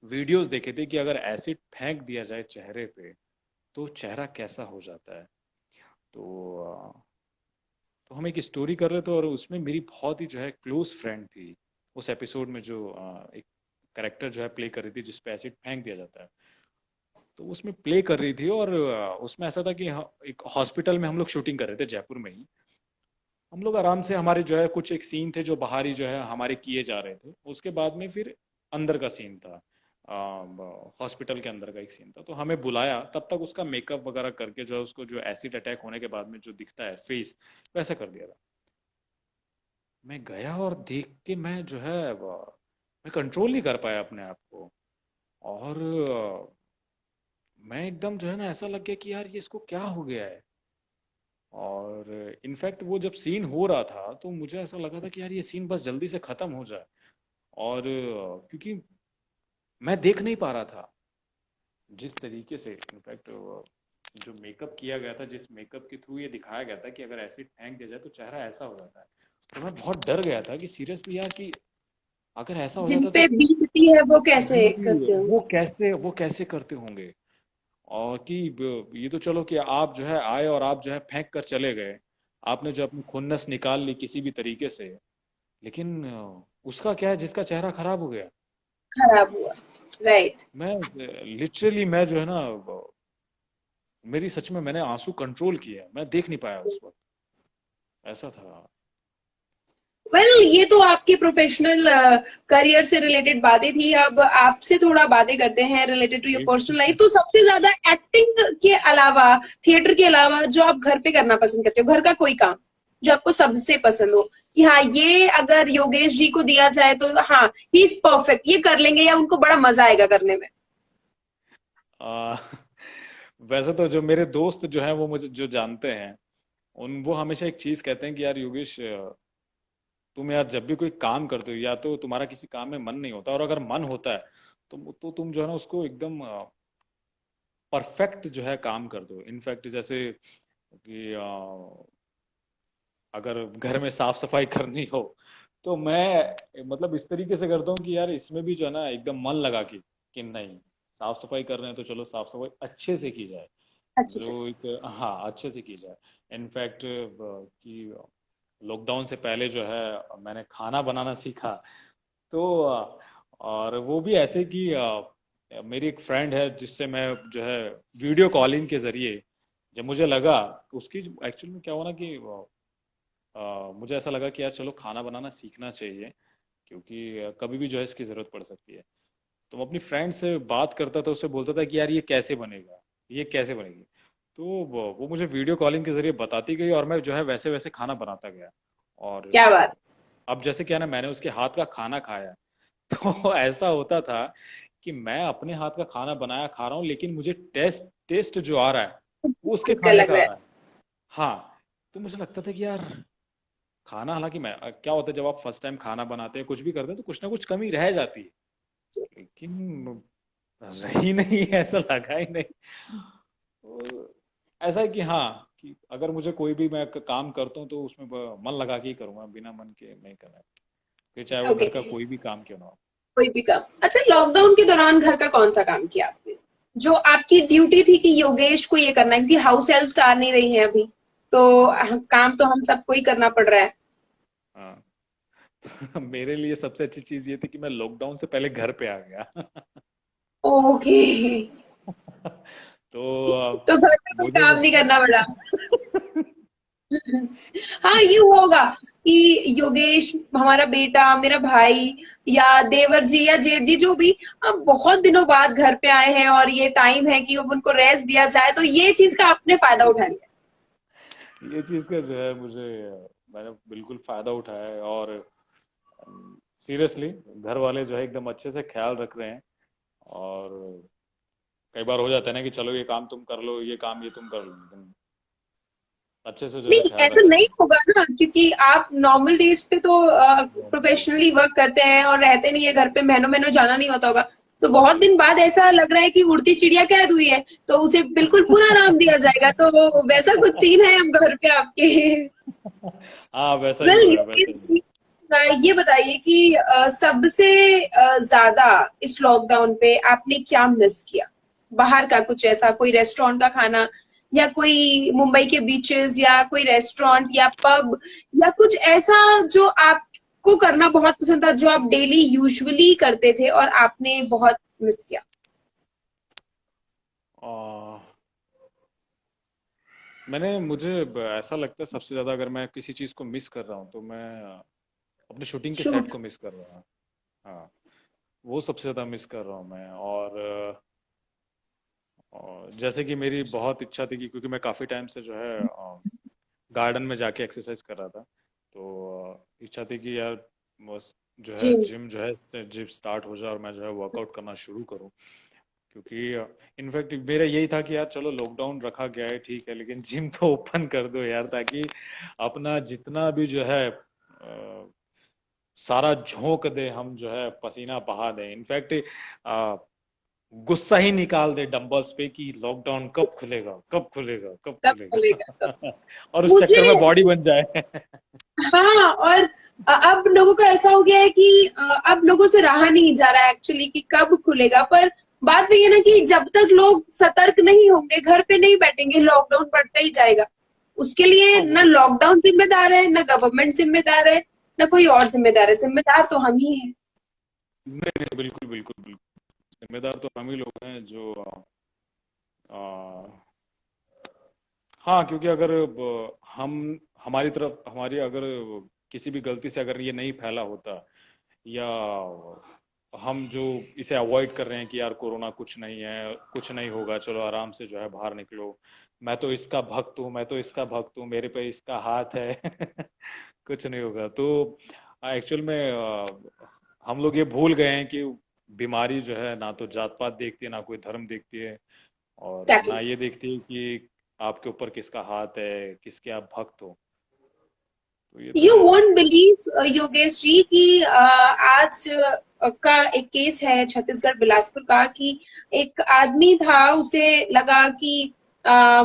वीडियोस देखे थे कि अगर एसिड फेंक दिया जाए चेहरे पे तो चेहरा कैसा हो जाता है। तो तो हम एक स्टोरी कर रहे थे और उसमें मेरी बहुत ही जो है क्लोज फ्रेंड थी उस एपिसोड में, जो एक करेक्टर जो है प्ले कर रही थी जिस पे एसिड फेंक दिया जाता है। तो उसमें प्ले कर रही थी, और उसमें ऐसा था कि एक हॉस्पिटल में हम लोग शूटिंग कर रहे थे जयपुर में ही। हम लोग आराम से, हमारे जो है कुछ एक सीन थे जो बाहरी जो है हमारे किए जा रहे थे, उसके बाद में फिर अंदर का सीन था, हॉस्पिटल के अंदर का एक सीन था। तो हमें बुलाया, तब तक उसका मेकअप वगैरह करके जो है उसको जो एसिड अटैक होने के बाद में जो दिखता है फेस, वैसा कर दिया था। मैं गया और देख के मैं जो है मैं कंट्रोल नहीं कर पाया अपने आप को। और मैं एकदम जो है ना, ऐसा लग गया कि यार ये इसको क्या हो गया है। और इनफैक्ट वो जब सीन हो रहा था तो मुझे ऐसा लगा था कि यार ये सीन बस जल्दी से खत्म हो जाए। और क्योंकि मैं देख नहीं पा रहा था जिस तरीके से, इनफैक्ट जो मेकअप किया गया था, जिस मेकअप के थ्रू ये दिखाया गया था कि अगर एसिड फेंक दिया जाए तो चेहरा ऐसा हो जाता है। तो मैं बहुत डर गया था कि सीरियसली यार, कि अगर ऐसा हो जिन जाता पे तो बीतती है वो कैसे जी, करते होंगे? वो कैसे करते होंगे। और कि ये तो चलो कि आप जो है आए और आप जो है फेंक कर चले गए, आपने जो अपनी खुन्नस निकाल ली किसी भी तरीके से, लेकिन उसका क्या है जिसका चेहरा खराब हो गया। खराब हुआ। राइट। मैं लिटरली मैं जो है ना, मेरी सच में मैंने आंसू कंट्रोल किया, मैं देख नहीं पाया उस वक्त, ऐसा था। ये तो आपके प्रोफेशनल करियर से रिलेटेड बातें थी। अब आपसे थोड़ा बातें करते हैं related to your personal life. तो सबसे ज्यादा एक्टिंग के अलावा, थिएटर के अलावा, जो आप घर पे करना पसंद करते हो, घर का कोई काम जो आपको सबसे पसंद हो कि हाँ ये अगर योगेश जी को दिया जाए तो हाँ ही इज परफेक्ट, ये कर लेंगे या उनको बड़ा मजा आएगा करने में? आ, वैसे तो जो मेरे दोस्त जो हैं वो मुझे जो जानते हैं, उन वो हमेशा एक चीज कहते हैं कि यार योगेश, तुम यार जब भी कोई काम करते हो या तो तुम्हारा किसी काम में मन नहीं होता, और अगर मन होता है तो तुम जो है ना उसको एकदम परफेक्ट जो है काम कर दो। इनफैक्ट जैसे कि अगर घर में साफ सफाई करनी हो तो मैं मतलब इस तरीके से करता हूँ कि यार इसमें भी जो है ना एकदम मन लगा के कि नहीं, साफ सफाई कर रहे हैं तो चलो साफ सफाई अच्छे से की जाए, अच्छे से। जो एक, हाँ अच्छे से की जाए। इनफैक्ट कि लॉकडाउन से पहले जो है मैंने खाना बनाना सीखा। तो और वो भी ऐसे कि मेरी एक फ्रेंड है जिससे मैं जो है वीडियो कॉलिंग के जरिए, जब मुझे लगा उसकी एक्चुअली में क्या हुआ ना कि मुझे ऐसा लगा कि यार चलो खाना बनाना सीखना चाहिए, क्योंकि कभी भी जो है इसकी ज़रूरत पड़ सकती है। तो मैं अपनी फ्रेंड से बात करता था, उससे बोलता था कि यार ये कैसे बनेगा, ये कैसे बनेगी। तो वो मुझे वीडियो कॉलिंग के ज़रिए बताती गई और मैं जो है वैसे वैसे खाना बनाता गया। और क्या बात। अब जैसे क्या ना, मैंने उसके हाथ का खाना खाया तो ऐसा होता था कि मैं अपने हाथ का खाना बनाया खा रहा हूँ, लेकिन मुझे टेस्ट टेस्ट जो आ रहा है वो उसके खुद का खाने लग का आ रहा रहा है। हाँ, तो मुझे लगता था कि यार खाना, हालांकि मैं क्या होता है जब आप फर्स्ट टाइम खाना बनाते हैं कुछ भी करते हैं तो कुछ ना कुछ कमी रह जाती है, है। लेकिन रही नहीं, ऐसा लगा ही नहीं। तो ऐसा है कि हाँ, कि अगर मुझे कोई भी मैं काम करता हूँ तो उसमें मन लगा के ही करूंगा, बिना मन के नहीं करना, फिर चाहे वो ओके। घर का कोई भी काम क्यों ना हो। कोई भी काम। अच्छा, लॉकडाउन के दौरान घर का कौन सा काम किया आपने जो आपकी ड्यूटी थी कि योगेश को ये करना है, क्योंकि हाउस हेल्प्स आ नहीं रही हैं अभी, तो काम तो हम सबको ही करना पड़ रहा है। हाँ मेरे लिए सबसे अच्छी चीज ये थी कि मैं लॉकडाउन से पहले घर पे आ गया ओके। तो तो घर में कोई मुझे काम नहीं करना पड़ा। हाँ ये होगा कि योगेश हमारा बेटा, मेरा भाई या देवर जी या जेठ जी जो भी, अब बहुत दिनों बाद घर पे आए हैं और ये टाइम है कि अब उनको रेस्ट दिया जाए, तो ये चीज का आपने फायदा उठा लिया। ये चीज का जो है मुझे मैंने बिल्कुल फायदा उठाया है। और सीरियसली घर वाले जो है एकदम अच्छे से ख्याल रख रहे हैं। और कई बार हो जाता है ना कि चलो ये काम तुम कर लो, ये काम ये तुम कर लो, लेकिन अच्छे से जो है नहीं, ख्याल ऐसा रख रहे नहीं हैं। होगा ना, क्योंकि आप नॉर्मल डेज पे तो प्रोफेशनली वर्क करते हैं और रहते नहीं है घर पे, महीनों महीनों जाना नहीं होता होगा। तो बहुत दिन बाद ऐसा लग रहा है कि उड़ती चिड़िया कैद हुई है, तो उसे बिल्कुल पूरा आराम दिया जाएगा, तो वैसा कुछ सीन है अब घर पे आपके? हाँ वैसा ही वेल हो रहा है, वैसा ही योगेश हो जी, ये बताइए कि सबसे ज्यादा इस लॉकडाउन पे आपने क्या मिस किया? बाहर का कुछ ऐसा, कोई रेस्टोरेंट का खाना, या कोई मुंबई के बीचेस, या कोई रेस्टोरेंट या पब, या कुछ ऐसा जो आपको करना बहुत पसंद था, जो आप डेली यूजुअली करते थे और आपने बहुत मिस किया? रहा। मुझे ऐसा लगता है सबसे ज्यादा अगर मैं किसी चीज को मिस कर रहा हूँ तो मैं अपने शूटिंग के सेट शूट। को मिस कर रहा हूँ। हाँ, वो सबसे ज्यादा मिस कर रहा हूँ मैं। और जैसे कि मेरी बहुत इच्छा थी कि क्योंकि मैं काफी टाइम से जो है गार्डन में जाके एक्सरसाइज कर रहा था, तो इच्छा थी कि यार बस जो जी। है जिम स्टार्ट हो जाए और मैं जो है वर्कआउट करना शुरू करूँ। क्योंकि इनफैक्ट मेरा यही था कि यार चलो लॉकडाउन रखा गया है ठीक है, लेकिन जिम तो ओपन कर दो यार, ताकि अपना जितना भी जो है सारा झोंक दे, हम जो है पसीना बहा दें। इनफैक्ट गुस्सा ही निकाल दे डंबल्स पे कि लॉकडाउन कब खुलेगा, कब खुलेगा, कब कब खुलेगा कब? खुलेगा। और उस मुझे, चक्कर में बॉडी बन जाए। हाँ, और अब लोगों का ऐसा हो गया है कि अब लोगों से रहा नहीं जा रहा है एक्चुअली कि कब खुलेगा। पर बात वही है ना कि जब तक लोग सतर्क नहीं होंगे, घर पे नहीं बैठेंगे, लॉकडाउन बढ़ता ही जाएगा। उसके लिए हाँ वो ना लॉकडाउन जिम्मेदार है, ना गवर्नमेंट जिम्मेदार है, ना कोई और जिम्मेदार है। जिम्मेदार तो हम ही हैं। नहीं नहीं, बिल्कुल बिल्कुल बिल्कुल, जिम्मेदार तो हम ही लोग हैं जो अ, हाँ क्योंकि अगर हम हमारी तरफ हमारी अगर किसी भी गलती से अगर ये नहीं फैला होता, या हम जो इसे अवॉइड कर रहे हैं कि यार कोरोना कुछ नहीं है, कुछ नहीं होगा, चलो आराम से जो है बाहर निकलो, मैं तो इसका भक्त हूँ, मैं तो इसका भक्त हूँ, मेरे पे इसका हाथ है। कुछ नहीं होगा। तो एक्चुअल में हम लोग ये भूल गए हैं कि बीमारी जो है ना तो जात पात देखती है, ना कोई धर्म देखती है, और ना एग्जैक्टली। ये देखती है कि आपके ऊपर किसका हाथ है, किसके आप भक्त हो। तो ये तो यू है। वोंट बिलीव योगेश जी कि आज का एक केस है छत्तीसगढ़ बिलासपुर का, कि एक आदमी था, उसे लगा कि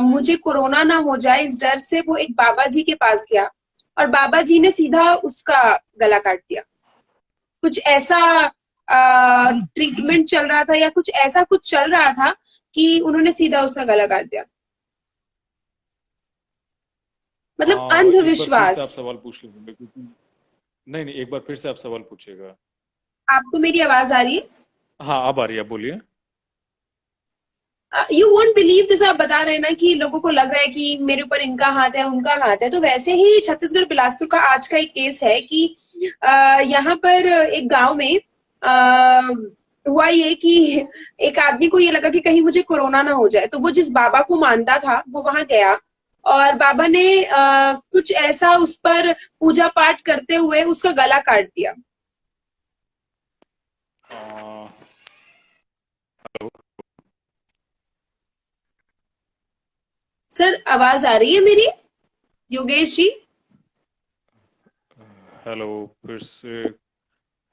मुझे कोरोना ना हो जाए, इस डर से वो एक बाबा जी के पास गया और बाबा जी ने सीधा उसका गला काट दिया। कुछ ऐसा ट्रीटमेंट चल रहा था या कुछ ऐसा कुछ चल रहा था कि उन्होंने सीधा उसका गला काट दिया। मतलब एक बार फिर से अंधविश्वास। आप सवाल पूछ लीजिए क्योंकि नहीं नहीं, एक बार फिर से आप सवाल पूछिएगा। आपको मेरी आवाज आ रही है? हाँ अब आ रही है, आप बोलिए। यू वोंट बिलीव, जैसे आप बता रहे हैं ना कि लोगों को लग रहा है कि मेरे ऊपर इनका हाथ है, उनका हाथ है, तो वैसे ही छत्तीसगढ़ बिलासपुर का आज का एक केस है कि यहाँ पर एक गांव में हुआ ये कि एक आदमी को ये लगा कि कहीं मुझे कोरोना ना हो जाए, तो वो जिस बाबा को मानता था वो वहां गया और बाबा ने कुछ ऐसा उस पर पूजा पाठ करते हुए उसका गला काट दिया। हेलो। सर, आवाज आ रही है मेरी, योगेश जी? हेलो फिर से।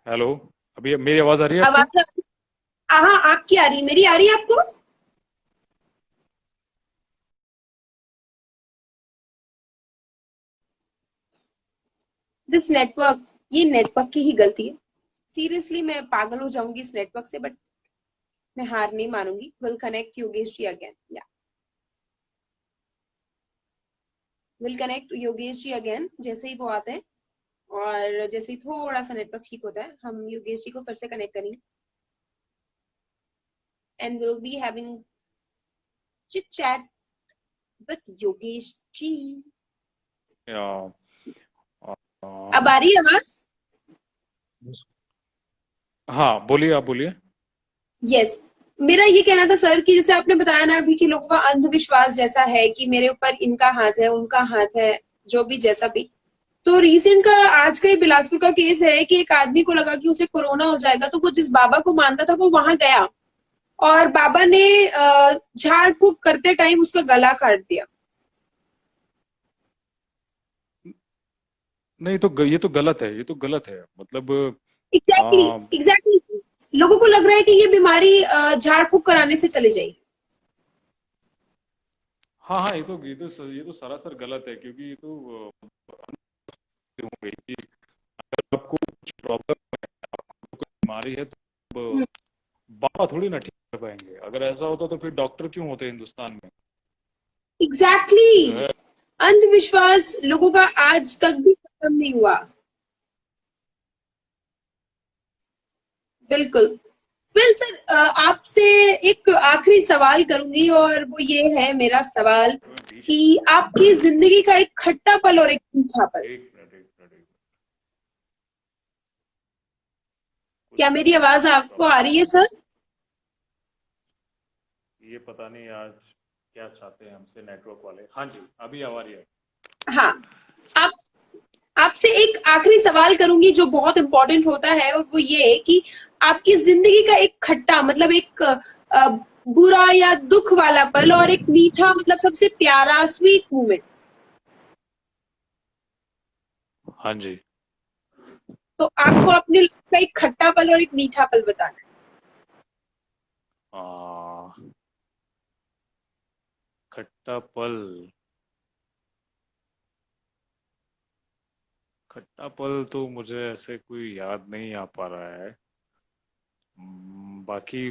हेलो, अभी मेरी आवाज आ रही है आपको? आवाज हाँ, आपकी आ रही है, मेरी आ रही है आपको? दिस नेटवर्क, ये नेटवर्क की ही गलती है। सीरियसली मैं पागल हो जाऊंगी इस नेटवर्क से, बट मैं हार नहीं मानूंगी। Will connect Yogesh ji again, yeah will connect Yogesh ji again जैसे ही वो आते हैं, और जैसे ही थोड़ा सा नेटवर्क ठीक होता है हम योगेश जी को फिर से कनेक्ट करेंगे, and will be having chit chat with Yogesh ji. Yeah अब आ रही है आवाज? हाँ बोलिए, आप बोलिए। यस। मेरा ये कहना था सर कि जैसे आपने बताया ना अभी कि लोगों का अंधविश्वास जैसा है कि मेरे ऊपर इनका हाथ है, उनका हाथ है, जो भी जैसा भी। तो रिसेंट का आज का ही बिलासपुर का केस है कि एक आदमी को लगा कि उसे कोरोना हो जाएगा, तो वो जिस बाबा को मानता था वो वहां गया और बाबा ने झाड़ फूक करते टाइम उसका गला काट दिया। नहीं तो ये तो गलत है, ये तो गलत है, मतलब एग्जैक्टली आ, एग्जैक्टली। लोगों को लग रहा है कि ये बीमारी झाड़ फूक कराने से चली जाएगी। हाँ हाँ, ये तो सरासर गलत है, क्योंकि ये तो हो गई कि अगर आपको कुछ प्रॉब्लम है, आपको कोई बीमारी है, तो बाबा थोड़ी ना ठीक कर पाएंगे। अगर ऐसा होता तो फिर डॉक्टर क्यों होते हिंदुस्तान में? एग्जैक्टली जो है। अंधविश्वास लोगों का आज तक भी खत्म नहीं हुआ। बिल्कुल। वेल सर, आपसे एक आखिरी सवाल करूंगी और वो ये है मेरा सवाल बीच कि आपकी जिंदगी का एक खट्टा पल और एक मीठा पल। एक मिनट, एक मिनट, एक मिनट, क्या कुछ मेरी आवाज नेटवर्क आपको आ प्रॉब्लम। रही है सर? ये पता नहीं आज क्या चाहते हैं हमसे नेटवर्क वाले। हाँ जी, अभी आ रही है। हाँ। आप आपसे एक आखिरी सवाल करूंगी जो बहुत इंपॉर्टेंट होता है और वो ये है कि आपकी जिंदगी का एक खट्टा मतलब एक बुरा या दुख वाला पल और एक मीठा मतलब सबसे प्यारा स्वीट मोमेंट। हाँ जी। तो आपको अपने लाइफ का एक खट्टा पल और एक मीठा पल बताना आ, खट्टा पल, खट्टा पल तो मुझे ऐसे कोई याद नहीं आ पा रहा है। बाकी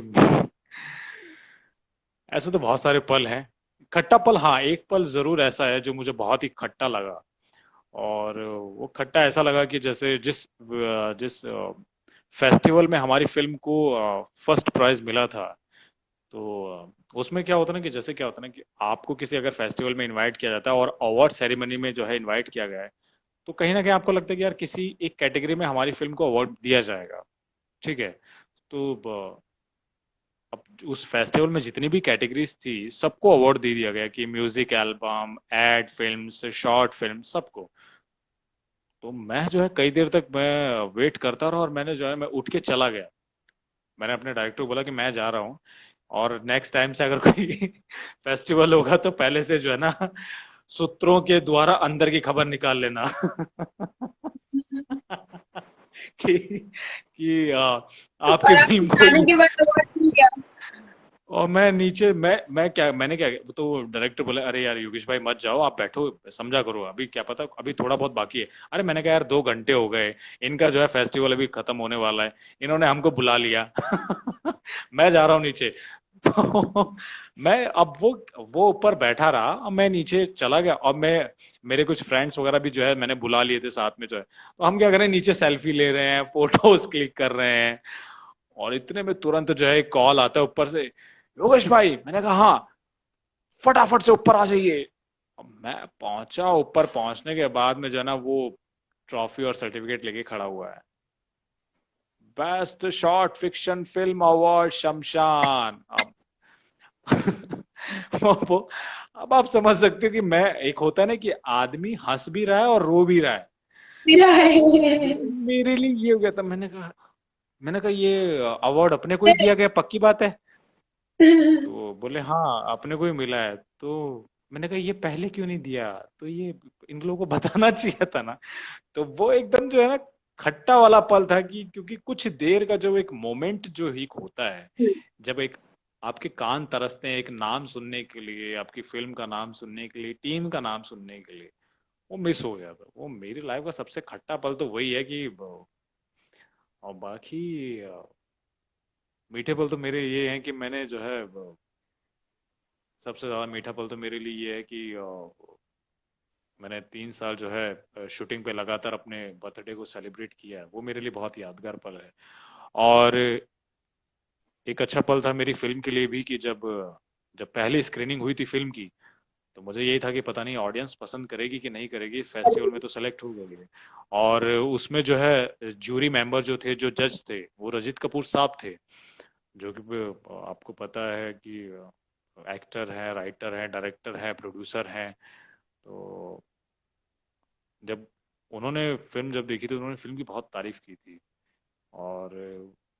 ऐसे तो बहुत सारे पल हैं। खट्टा पल, हाँ, एक पल जरूर ऐसा है जो मुझे बहुत ही खट्टा लगा। और वो खट्टा ऐसा लगा कि जैसे जिस फेस्टिवल में हमारी फिल्म को फर्स्ट प्राइज मिला था। तो उसमें क्या होता है ना, कि जैसे क्या होता है ना, कि आपको किसी अगर फेस्टिवल में इनवाइट किया जाता है और अवार्ड सेरेमनी में जो है इनवाइट किया गया है, तो कहीं ना कहीं आपको लगता है कि यार किसी एक कैटेगरी में हमारी फिल्म को अवार्ड दिया जाएगा। ठीक है। तो अब उस फेस्टिवल में जितनी भी कैटेगरीज थी, सबको अवार्ड दे दिया गया, कि music album, ad film, short film, सबको। तो मैं जो है कई देर तक मैं वेट करता रहा, और मैंने जो है मैं उठ के चला गया। मैंने अपने डायरेक्टर को बोला कि मैं जा रहा हूँ, और नेक्स्ट टाइम से अगर कोई फेस्टिवल होगा तो पहले से जो है ना, सूत्रों के द्वारा अंदर की खबर निकाल लेना। कि है। आपकी और फिल्म आपके जाने को। के बाद अवार्ड मिल गया। और मैं नीचे, मैं क्या, मैंने क्या, तो डायरेक्टर बोले, अरे यार योगेश भाई मत जाओ, आप बैठो समझा करो, अभी क्या पता, अभी थोड़ा बहुत बाकी है। अरे मैंने कहा यार 2 घंटे हो गए, इनका जो है फेस्टिवल अभी खत्म होने वाला है, इन्होंने हमको बुला लिया। मैं जा रहा हूँ नीचे। तो मैं अब वो ऊपर बैठा रहा, अब मैं नीचे चला गया, और मैं, मेरे कुछ फ्रेंड्स वगैरह भी जो है मैंने बुला लिए थे साथ में जो है, तो हम क्या कर रहे हैं, नीचे सेल्फी ले रहे हैं, फोटोज क्लिक कर रहे हैं। और इतने में तुरंत जो है कॉल आता है ऊपर से, योगेश भाई। मैंने कहा हाँ, फटाफट से ऊपर आ जाइए। अब मैं पहुंचा, ऊपर पहुंचने के बाद में जो है ना, वो ट्रॉफी और सर्टिफिकेट लेके खड़ा हुआ है। Best short fiction film award शमशान। अब वो अब आप समझ सकते हो कि मैं, एक होता है ना कि आदमी हंस भी रहा है और रो भी रहा है। मेरा है। मेरे लिए ये हो गया था। मैंने कहा ये अवार्ड अपने को ही दिया गया, पक्की बात है? तो बोले हाँ, अपने को ही मिला है। तो मैंने कहा ये पहले क्यों नहीं दिया? तो ये इन लोगों को बताना चाहिए था ना। तो वो एकदम जो है ना, खट्टा वाला पल था, कि क्योंकि कुछ देर का जो एक मोमेंट जो एक होता है, जब एक आपके कान तरसते हैं एक नाम सुनने के लिए, आपकी फिल्म का नाम सुनने के लिए, टीम का नाम सुनने के लिए, वो मिस हो गया था। वो मेरी लाइफ का सबसे खट्टा पल तो वही है कि और बाकी मीठे पल तो मेरे ये हैं कि मैंने जो है सबसे ज्यादा मीठा पल तो मेरे लिए ये है कि मैंने 3 साल जो है शूटिंग पे लगातार अपने बर्थडे को सेलिब्रेट किया है। वो मेरे लिए बहुत यादगार पल है। और एक अच्छा पल था मेरी फिल्म के लिए भी, कि जब जब पहली स्क्रीनिंग हुई थी फिल्म की, तो मुझे यही था कि पता नहीं ऑडियंस पसंद करेगी कि नहीं करेगी, फेस्टिवल में तो सेलेक्ट हो गई। और उसमें जो है जूरी मेंबर जो थे, जो जज थे, वो रजित कपूर साहब थे, जो कि आपको पता है कि एक्टर हैं, राइटर हैं, डायरेक्टर हैं, प्रोड्यूसर हैं। तो जब उन्होंने फिल्म जब देखी थी उन्होंने फिल्म की बहुत तारीफ की थी। और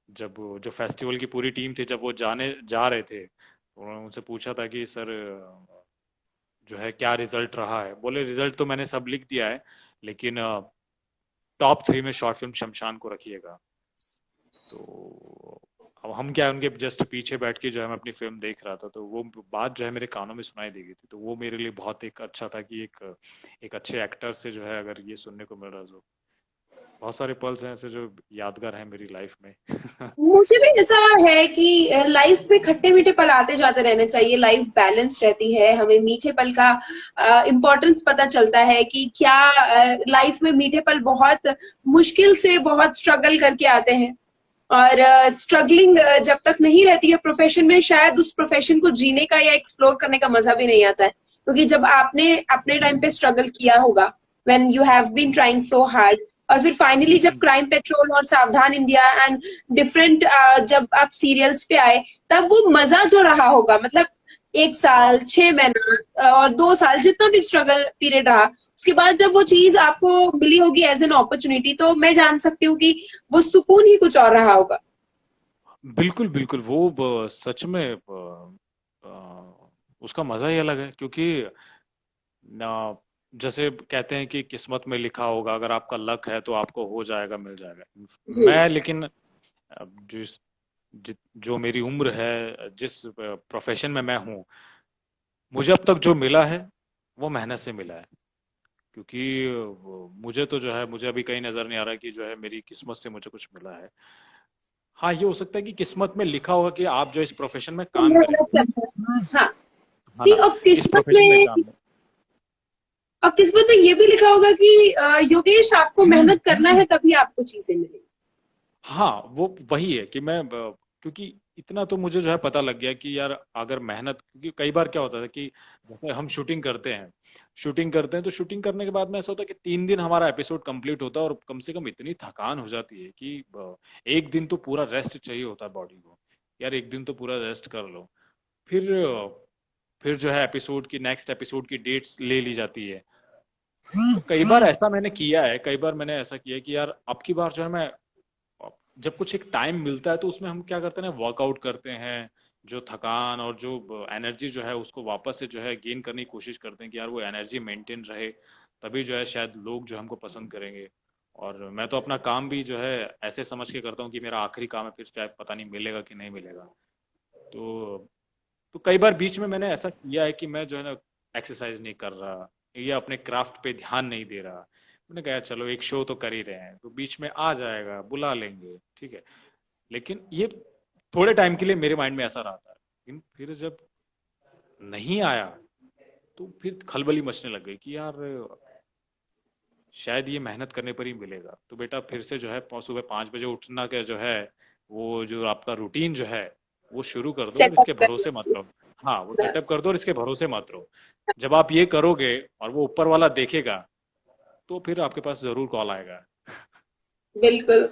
जब जो फेस्टिवल की पूरी टीम थी जब वो जाने जा रहे थे तो उन्होंने उनसे पूछा था कि सर जो है क्या रिजल्ट रहा है। बोले रिजल्ट तो मैंने सब लिख दिया है, लेकिन टॉप 3 में शॉर्ट फिल्म शमशान को रखिएगा। तो अब हम क्या, उनके जस्ट पीछे बैठ के जो है मैं अपनी फिल्म देख रहा था, तो वो बात जो है मेरे कानों में सुनाई दी गई थी। तो वो मेरे लिए बहुत एक अच्छा था कि एक अच्छे एक्टर से जो है अगर ये सुनने को मिल रहा है, तो बहुत सारे पल्स हैं ऐसे जो यादगार हैं मेरी लाइफ में। मुझे भी ऐसा है कि लाइफ में खट्टे मीठे पल आते जाते रहने चाहिए, लाइफ बैलेंस रहती है, हमें मीठे पल का इम्पोर्टेंस पता चलता है कि क्या लाइफ में मीठे पल बहुत मुश्किल से बहुत स्ट्रगल करके आते हैं। और स्ट्रगलिंग जब तक नहीं रहती है प्रोफेशन में, शायद उस प्रोफेशन को जीने का या एक्सप्लोर करने का मजा भी नहीं आता है, क्योंकि जब आपने अपने टाइम पे स्ट्रगल किया होगा, when you have been trying so hard, और फिर फाइनली जब क्राइम पेट्रोल और सावधान इंडिया एंड डिफरेंट जब आप सीरियल्स पे आए, तब वो मजा जो रहा होगा, मतलब 1 साल, हाँ 6 महीना और 2 साल, जितना भी स्ट्रगल पीरियड रहा, उसके बाद जब वो चीज आपको मिली होगी एज एन अपॉर्चुनिटी, तो मैं जान सकती हूँ कि वो सुकून ही कुछ और रहा होगा। बिल्कुल बिल्कुल, वो सच में उसका मजा ही अलग है। क्योंकि ना, जैसे कहते हैं कि किस्मत में लिखा होगा, अगर आपका लक है तो आपको हो जाएगा, मिल जाएगा। जी। मैं लेकिन जिस जो मेरी उम्र है, जिस प्रोफेशन में मैं हूँ, मुझे अब तक जो मिला है वो मेहनत से मिला है। क्योंकि मुझे तो जो है, मुझे अभी कहीं नजर नहीं आ रहा कि जो है मेरी किस्मत से मुझे कुछ मिला है। हाँ, ये हो सकता है कि किस्मत में लिखा होगा कि आप जो इस प्रोफेशन में तो काम मेहनत करेंगे, करते हैं, हाँ। है नहीं, ना, इस प्रोफेशन में काम। और किस्मत में ये भी लिखा होगा कि योगेश, आपको मेहनत करना है तभी आपको चीजें मिलेंगी। हाँ, वो वही है कि क्योंकि इतना तो मुझे जो है पता लग गया कि यार अगर मेहनत, क्योंकि कई बार क्या होता है कि जैसे हम शूटिंग करते हैं तो शूटिंग करने के बाद में ऐसा होता है कि 3 दिन हमारा एपिसोड कंप्लीट होता है और कम से कम इतनी थकान हो जाती है कि एक दिन तो पूरा रेस्ट चाहिए होता है बॉडी को। यार एक दिन तो पूरा रेस्ट कर लो। फिर फिर जो है एपिसोड की, नेक्स्ट एपिसोड की डेट्स ले ली जाती है। तो कई बार मैंने ऐसा किया है कि यार अब की बार जो है मैं, जब कुछ एक टाइम मिलता है तो उसमें हम क्या करते हैं ना, वर्कआउट करते हैं। जो थकान और जो एनर्जी जो है उसको वापस से जो है गेन करने की कोशिश करते हैं कि यार वो एनर्जी मेंटेन रहे, तभी जो है शायद लोग जो हमको पसंद करेंगे। और मैं तो अपना काम भी जो है ऐसे समझ के करता हूँ कि मेरा आखिरी काम है, फिर चाहे पता नहीं मिलेगा कि नहीं मिलेगा। तो तो कई बार बीच में मैंने ऐसा किया है कि मैं जो है ना एक्सरसाइज नहीं कर रहा या अपने क्राफ्ट पे ध्यान नहीं दे रहा। मैंने कहा चलो एक शो तो कर ही रहे हैं, तो बीच में आ जाएगा, बुला लेंगे, ठीक है। लेकिन ये थोड़े टाइम के लिए मेरे माइंड में ऐसा रहा था, लेकिन फिर जब नहीं आया तो फिर खलबली मचने लग गई कि यार शायद ये मेहनत करने पर ही मिलेगा। तो बेटा फिर से जो है सुबह 5 बजे उठना का जो है, वो जो आपका रूटीन जो है वो शुरू कर दो और सेटअप इसके कर। भरोसे मत रहो। हाँ, वो सेटअप कर दो और इसके भरोसे मत रहो। जब आप ये करोगे और वो ऊपर वाला देखेगा, तो फिर आपके पास जरूर कॉल आएगा। बिल्कुल।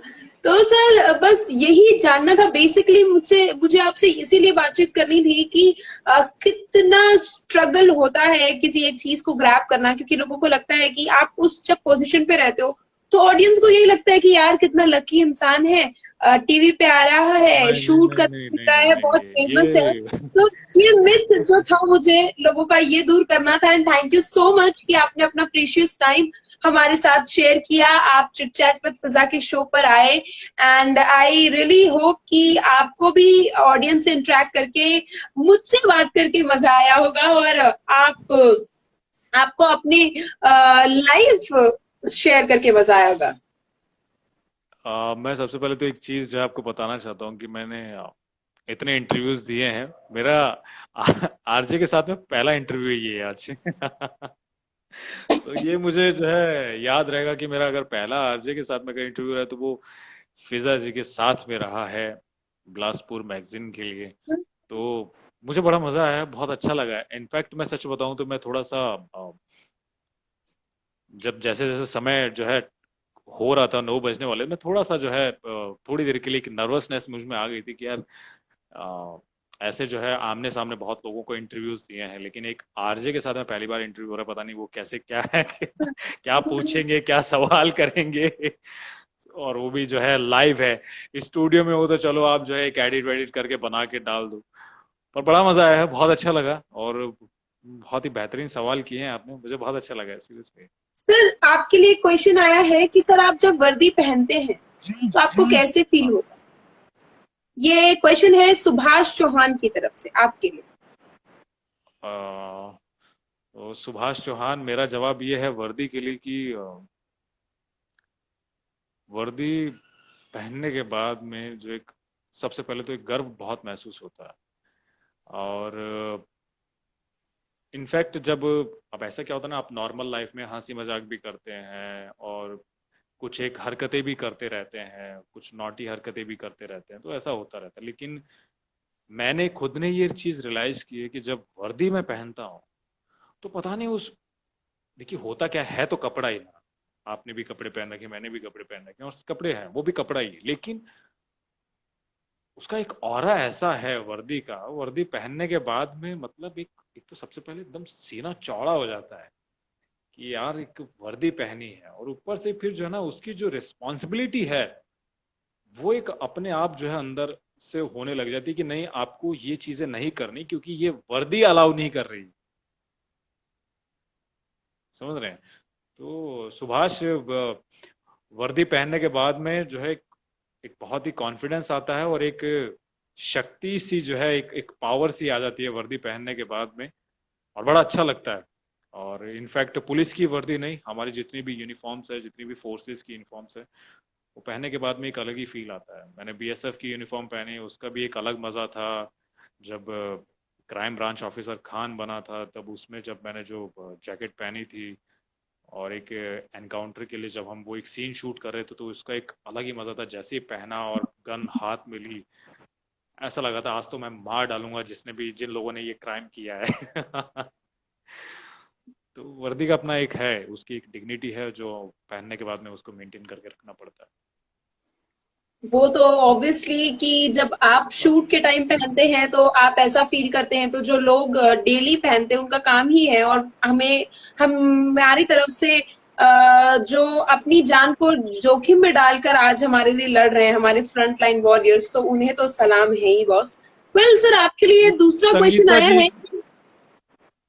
तो सर, बस यही जानना था बेसिकली, मुझे मुझे आपसे इसीलिए बातचीत करनी थी कि कितना स्ट्रगल होता है किसी एक चीज को ग्रैब करना, क्योंकि लोगों को लगता है कि आप उस जब पोजीशन पे रहते हो, तो ऑडियंस को यही लगता है कि यार कितना लकी इंसान है, टीवी पे आ रहा है, नहीं नहीं शूट नहीं कर नहीं नहीं रहा नहीं है, नहीं बहुत नहीं, फेमस है। ये तो ये मिथ जो था, मुझे लोगों का ये दूर करना था। And thank you so much कि आपने अपना प्रीशियस टाइम हमारे साथ शेयर किया, आप चिट चैट विद फिजा के शो पर आए। एंड आई रियली होप कि आपको भी ऑडियंस से इंटरेक्ट करके, मुझसे बात करके मजा आया होगा, और आपको अपनी लाइफ शेयर करके मजा आया होगा। मैं सबसे पहले तो एक चीज जो है आपको बताना चाहता हूँ कि मैंने इतने इंटरव्यूज दिए हैं, मेरा आरजे के साथ में पहला इंटरव्यू ये है आज। तो ये मुझे जो है याद रहेगा कि मेरा अगर पहला आरजे के साथ में का इंटरव्यू है तो वो फिजा जी के साथ में रहा है, बिलासपुर मैगजीन के लिए। तो मुझे बड़ा मजा आया, बहुत अच्छा लगा है। इनफैक्ट मैं सच बताऊं तो मैं थोड़ा सा जब जैसे जैसे समय जो है हो रहा था, 9 बजने वाले, मैं थोड़ा सा जो है थोड़ी देर के लिए एक नर्वसनेस मुझ में आ गई थी कि यार ऐसे जो है आमने सामने बहुत लोगों को इंटरव्यूज दिए हैं, लेकिन एक आरजे के साथ में पहली बार इंटरव्यू हो रहा है। पता नहीं वो कैसे क्या है क्या पूछेंगे, क्या सवाल करेंगे। और वो भी जो है लाइव है। स्टूडियो में हो तो चलो आप जो है एक एडिट वेडिट करके बना के डाल दो। पर बड़ा मजा आया है, बहुत अच्छा लगा। और बहुत ही बेहतरीन सवाल किए हैं आपने, मुझे बहुत अच्छा लगा सीरियसली। सर आपके लिए क्वेश्चन आया है कि सर आप जब वर्दी पहनते हैं तो आपको कैसे फील हाँ। होता है? ये क्वेश्चन है सुभाष चौहान की तरफ से आपके लिए। तो सुभाष चौहान, मेरा जवाब ये है वर्दी के लिए कि वर्दी पहनने के बाद में जो एक, सबसे पहले तो एक गर्व बहुत महसूस होता है। और इनफैक्ट जब, अब ऐसा क्या होता है ना, आप नॉर्मल लाइफ में हंसी मजाक भी करते हैं और कुछ एक हरकतें भी करते रहते हैं, कुछ नॉटी हरकतें भी करते रहते हैं, तो ऐसा होता रहता है। लेकिन मैंने खुद ने ये चीज रियलाइज की है कि जब वर्दी में पहनता हूँ तो पता नहीं उस, देखिए होता क्या है, तो कपड़ा ही ना, आपने भी कपड़े पहन रखे, मैंने भी कपड़े पहन रखे, और कपड़े हैं वो भी कपड़ा ही है, लेकिन उसका एक ऑरा ऐसा है वर्दी का, वर्दी पहनने के बाद में मतलब एक तो सबसे पहले एकदम सीना चौड़ा हो जाता है कि यार एक वर्दी पहनी है, और ऊपर से फिर जो है ना उसकी जो रिस्पॉन्सिबिलिटी है वो एक अपने आप जो है अंदर से होने लग जाती है कि नहीं आपको ये चीजें नहीं करनी क्योंकि ये वर्दी अलाउ नहीं कर रही। समझ रहे हैं? तो सुभाष वर्दी पहनने के बाद में जो है एक बहुत ही कॉन्फिडेंस आता है, और एक शक्ति सी जो है, एक पावर सी आ जाती है वर्दी पहनने के बाद में, और बड़ा अच्छा लगता है। और इनफैक्ट पुलिस की वर्दी नहीं, हमारी जितनी भी यूनिफॉर्म्स है, जितनी भी फोर्सेस की यूनिफॉर्म्स है, वो पहनने के बाद में एक अलग ही फील आता है। मैंने बीएसएफ की यूनिफॉर्म पहनी, उसका भी एक अलग मजा था। जब क्राइम ब्रांच ऑफिसर खान बना था, तब उसमें जब मैंने जो जैकेट पहनी थी, और एक एनकाउंटर के लिए जब हम वो एक सीन शूट कर रहे थे, तो उसका एक अलग ही मजा था। जैसे ही पहना और गन हाथ में ली, ऐसा लगा था आज तो मैं मार डालूंगा जिसने भी, जिन लोगों ने ये क्राइम किया है। तो वर्दी का अपना एक है, उसकी एक डिग्निटी है जो पहनने के बाद में उसको मेंटेन करके रखना पड़ता है। वो तो ऑब्वियसली कि जब आप शूट के टाइम पहनते हैं तो आप ऐसा फील करते हैं, तो जो लोग डेली पहनते हैं उनका काम ही है, और हमें हमारी तरफ से जो अपनी जान को जोखिम में डालकर आज हमारे लिए लड़ रहे हैं, हमारे फ्रंट लाइन वॉरियर्स, तो उन्हें तो सलाम है ही बॉस। वेल सर आपके लिए दूसरा क्वेश्चन संगीता आया जी। है।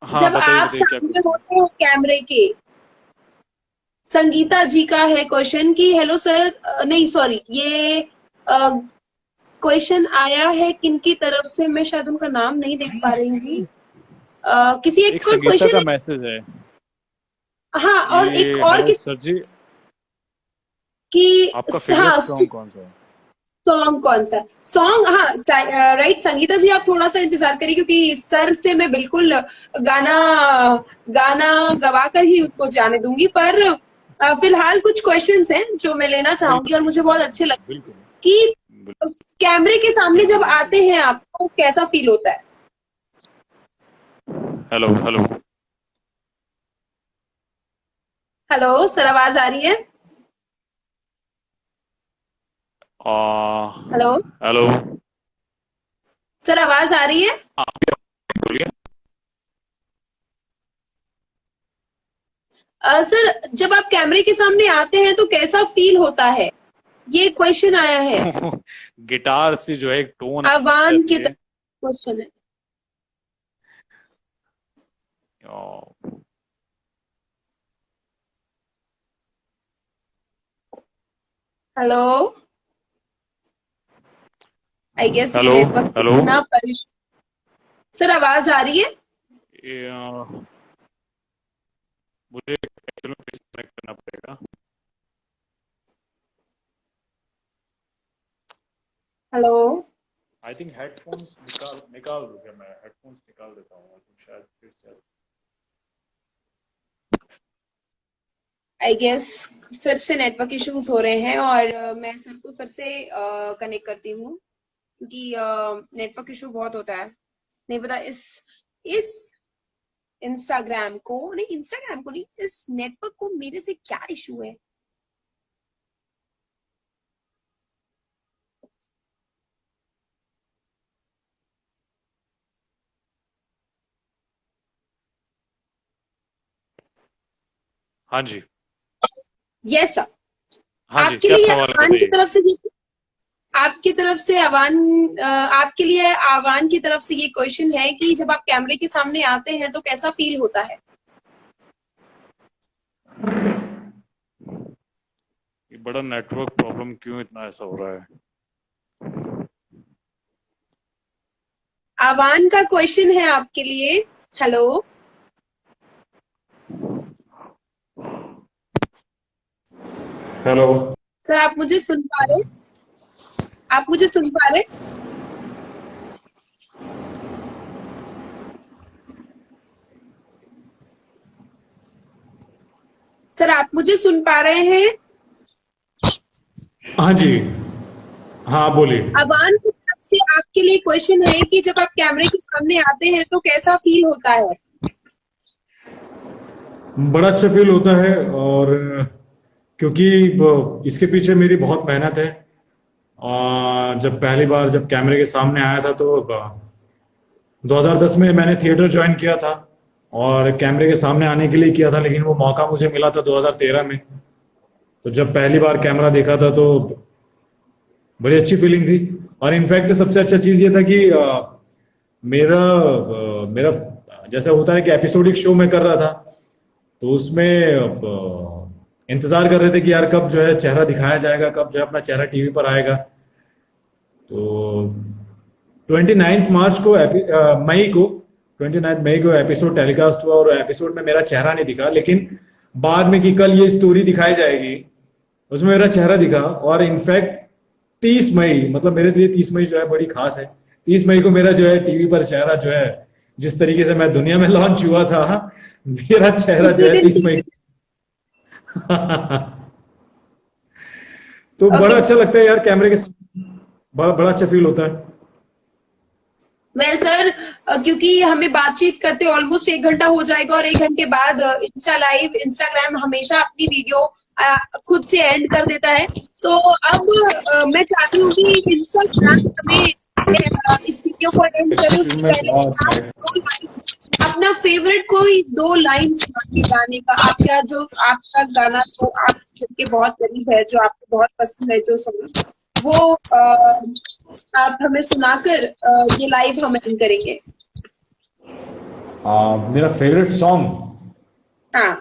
हाँ जब बताइए आप बताइए क्या सामने क्वेश्चन है। होते हैं कैमरे के, संगीता जी का है क्वेश्चन कि हेलो सर, नहीं सॉरी, ये क्वेश्चन आया है किनकी तरफ से, मैं शायद उनका नाम नहीं देख पा रही हूँ। किसी एक एक का संगीता क्वेश्चन का है। मैसेज है। हाँ, और एक ये और है किसी सर जी, की। आपका फेवरेट हाँ, सॉन्ग कौन सा है? सॉन्ग कौन सा सॉन्ग, हाँ राइट संगीता जी, आप थोड़ा सा इंतजार करिए क्योंकि सर से मैं बिल्कुल गाना गाना गवा कर ही उनको जाने दूंगी, पर फिलहाल कुछ क्वेश्चंस हैं जो मैं लेना चाहूंगी, बिल्कुल और मुझे बिल्कुल बहुत अच्छे लगे बिल्कुल कि बिल्कुल कैमरे के सामने बिल्कुल जब बिल्कुल। आते हैं आपको कैसा फील होता है? Hello hello. हेलो सर, आवाज आ रही है? Hello hello. सर, आवाज आ रही है? आप बोलिए। सर जब आप कैमरे के सामने आते हैं तो कैसा फील होता है, ये क्वेश्चन आया है। गिटार से जो है एक टोन आ आह्वान जाती की है। तरफ क्वेश्चन है। आ, हेलो, आई गेस ये हेलो नेटवर्क हेलो। इतना परेशान। सर आवाज आ रही है? ये, मुझे एक्चुअली में डिस्कनेक्ट करना पड़ेगा। हेलो, आई थिंक हेडफोन्स निकाल निकाल दूं क्या? मैं हेडफोन्स निकाल देता हूँ, I think शायद फिर से। आई गेस फिर से नेटवर्क इश्यूज हो रहे हैं, और मैं सर को फिर से कनेक्ट करती हूँ क्योंकि नेटवर्क इशू बहुत होता है। नहीं पता इस इंस्टाग्राम को नहीं, इस नेटवर्क को मेरे से क्या इशू है। हाँ जी। Yes sir. हाँ जी, आपके क्या लिए सवाल है आवान की बताइए। तरफ से ये आपकी तरफ से आवान आपके लिए आवान की तरफ से ये क्वेश्चन है कि जब आप कैमरे के सामने आते हैं तो कैसा फील होता है? ये बड़ा नेटवर्क प्रॉब्लम क्यों इतना ऐसा हो रहा है। आवान का क्वेश्चन है आपके लिए। Hello hello. सर, आप मुझे सुन पा रहे? आप मुझे सुन पा रहे? सर, आप मुझे सुन पा रहे हैं? हाँ जी। हाँ बोलिए। अवान की तरफ से आपके लिए क्वेश्चन है कि जब आप कैमरे के सामने आते हैं तो कैसा फील होता है? बड़ा अच्छा फील होता है, और क्योंकि इसके पीछे मेरी बहुत मेहनत है। जब पहली बार जब कैमरे के सामने आया था तो 2010 में मैंने थिएटर ज्वाइन किया था, और कैमरे के सामने आने के लिए किया था, लेकिन वो मौका मुझे मिला था 2013 में। तो जब पहली बार कैमरा देखा था तो बड़ी अच्छी फीलिंग थी। और इनफैक्ट सबसे अच्छा चीज ये था कि मेरा जैसा होता है कि एपिसोडिक शो मैं कर रहा था, तो उसमें इंतजार कर रहे थे कि यार कब जो है चेहरा दिखाया जाएगा, कब जो है अपना चेहरा टीवी पर आएगा। तो 29 मार्च को मई को 29 मई को एपिसोड टेलीकास्ट हुआ, और एपिसोड में मेरा चेहरा नहीं दिखा, लेकिन बाद में कि कल ये स्टोरी दिखाई जाएगी उसमें मेरा चेहरा दिखा। और इनफैक्ट 30 मई, मतलब मेरे लिए 30 मई जो है बड़ी खास है। 30 मई को मेरा जो है टीवी पर चेहरा जो है, जिस तरीके से मैं दुनिया में लॉन्च हुआ था, मेरा चेहरा जो उसी है दिन 30 मई। टीवी। तो बड़ा ओके। अच्छा लगता है यार कैमरे के साथ, बड़ा बड़ा अच्छा फील होता है। वेल सर, क्योंकि हमें बातचीत करते ऑलमोस्ट 1 घंटा हो जाएगा और 1 घंटे बाद इंस्टा लाइव इंस्टाग्राम हमेशा अपनी वीडियो खुद से एंड कर देता है। तो अब मैं चाहती हूँ कि इंस्टाग्राम हमें इस वीडियो को एंड करे उसके पहले आप अपना फेवरेट कोई 2 लाइन सुनाइए गाने का। आपका जो आपका गाना जो आप दिल के बहुत करीब है, जो आपको बहुत पसंद है, जो सॉन्ग वो आप हमें सुनाकर ये लाइव हम एंड करेंगे। मेरा फेवरेट सॉन्ग, हाँ।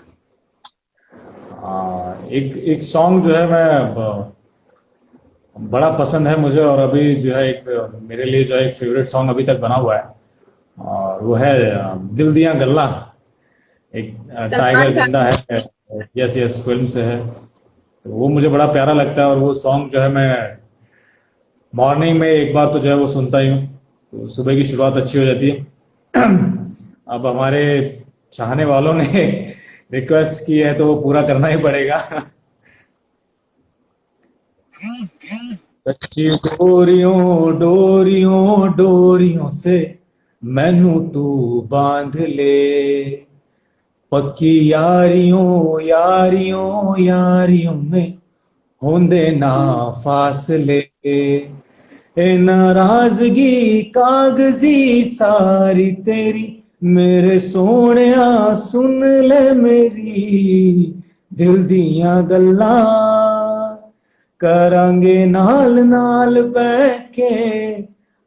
एक एक सॉन्ग जो है मैं बड़ा पसंद है मुझे, और अभी जो है एक मेरे लिए जो है एक फेवरेट सॉन्ग अभी तक बना हुआ है, और वो है दिल दिया गल्ला। एक टाइगर सलमान खान। जिंदा है, यस यस फिल्म से है। तो वो मुझे बड़ा प्यारा लगता है, और वो सॉन्ग जो है मैं मॉर्निंग में एक बार तो जो है वो सुनता ही हूँ, तो सुबह की शुरुआत अच्छी हो जाती है। अब हमारे चाहने वालों ने रिक्वेस्ट की है तो वो पूरा करना ही पड़ेगा। कच्ची डोरियों डोरियों डोरियों से मैनू तू बांध ले, पक्की यारियों यारियों यारियों में होंदे ना फासले, ए नाराजगी कागजी सारी तेरी, मेरे सोहणिया सुन ले मेरी दिल दियां गल्लां, करांगे नाल नाल बह के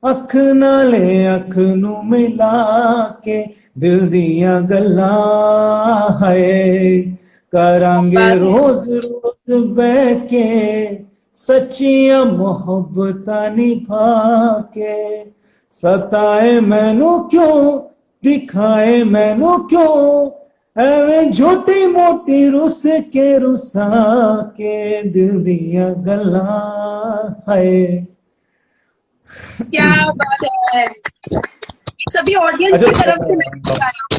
अख नाले अख नू मिला के, दिल दियां गल्लां है करांगे बात है। रोज रोज बह के, सच्चियां मोहब्बतां निभा के, सताए मैनू क्यों दिखाए मैनू क्यों, एवें झोटी मोटी रुस के रुसा के, दिल दियां गल्लां है। क्या बात है! ये सभी ऑडियंस की तरफ से मैं गाया हूँ।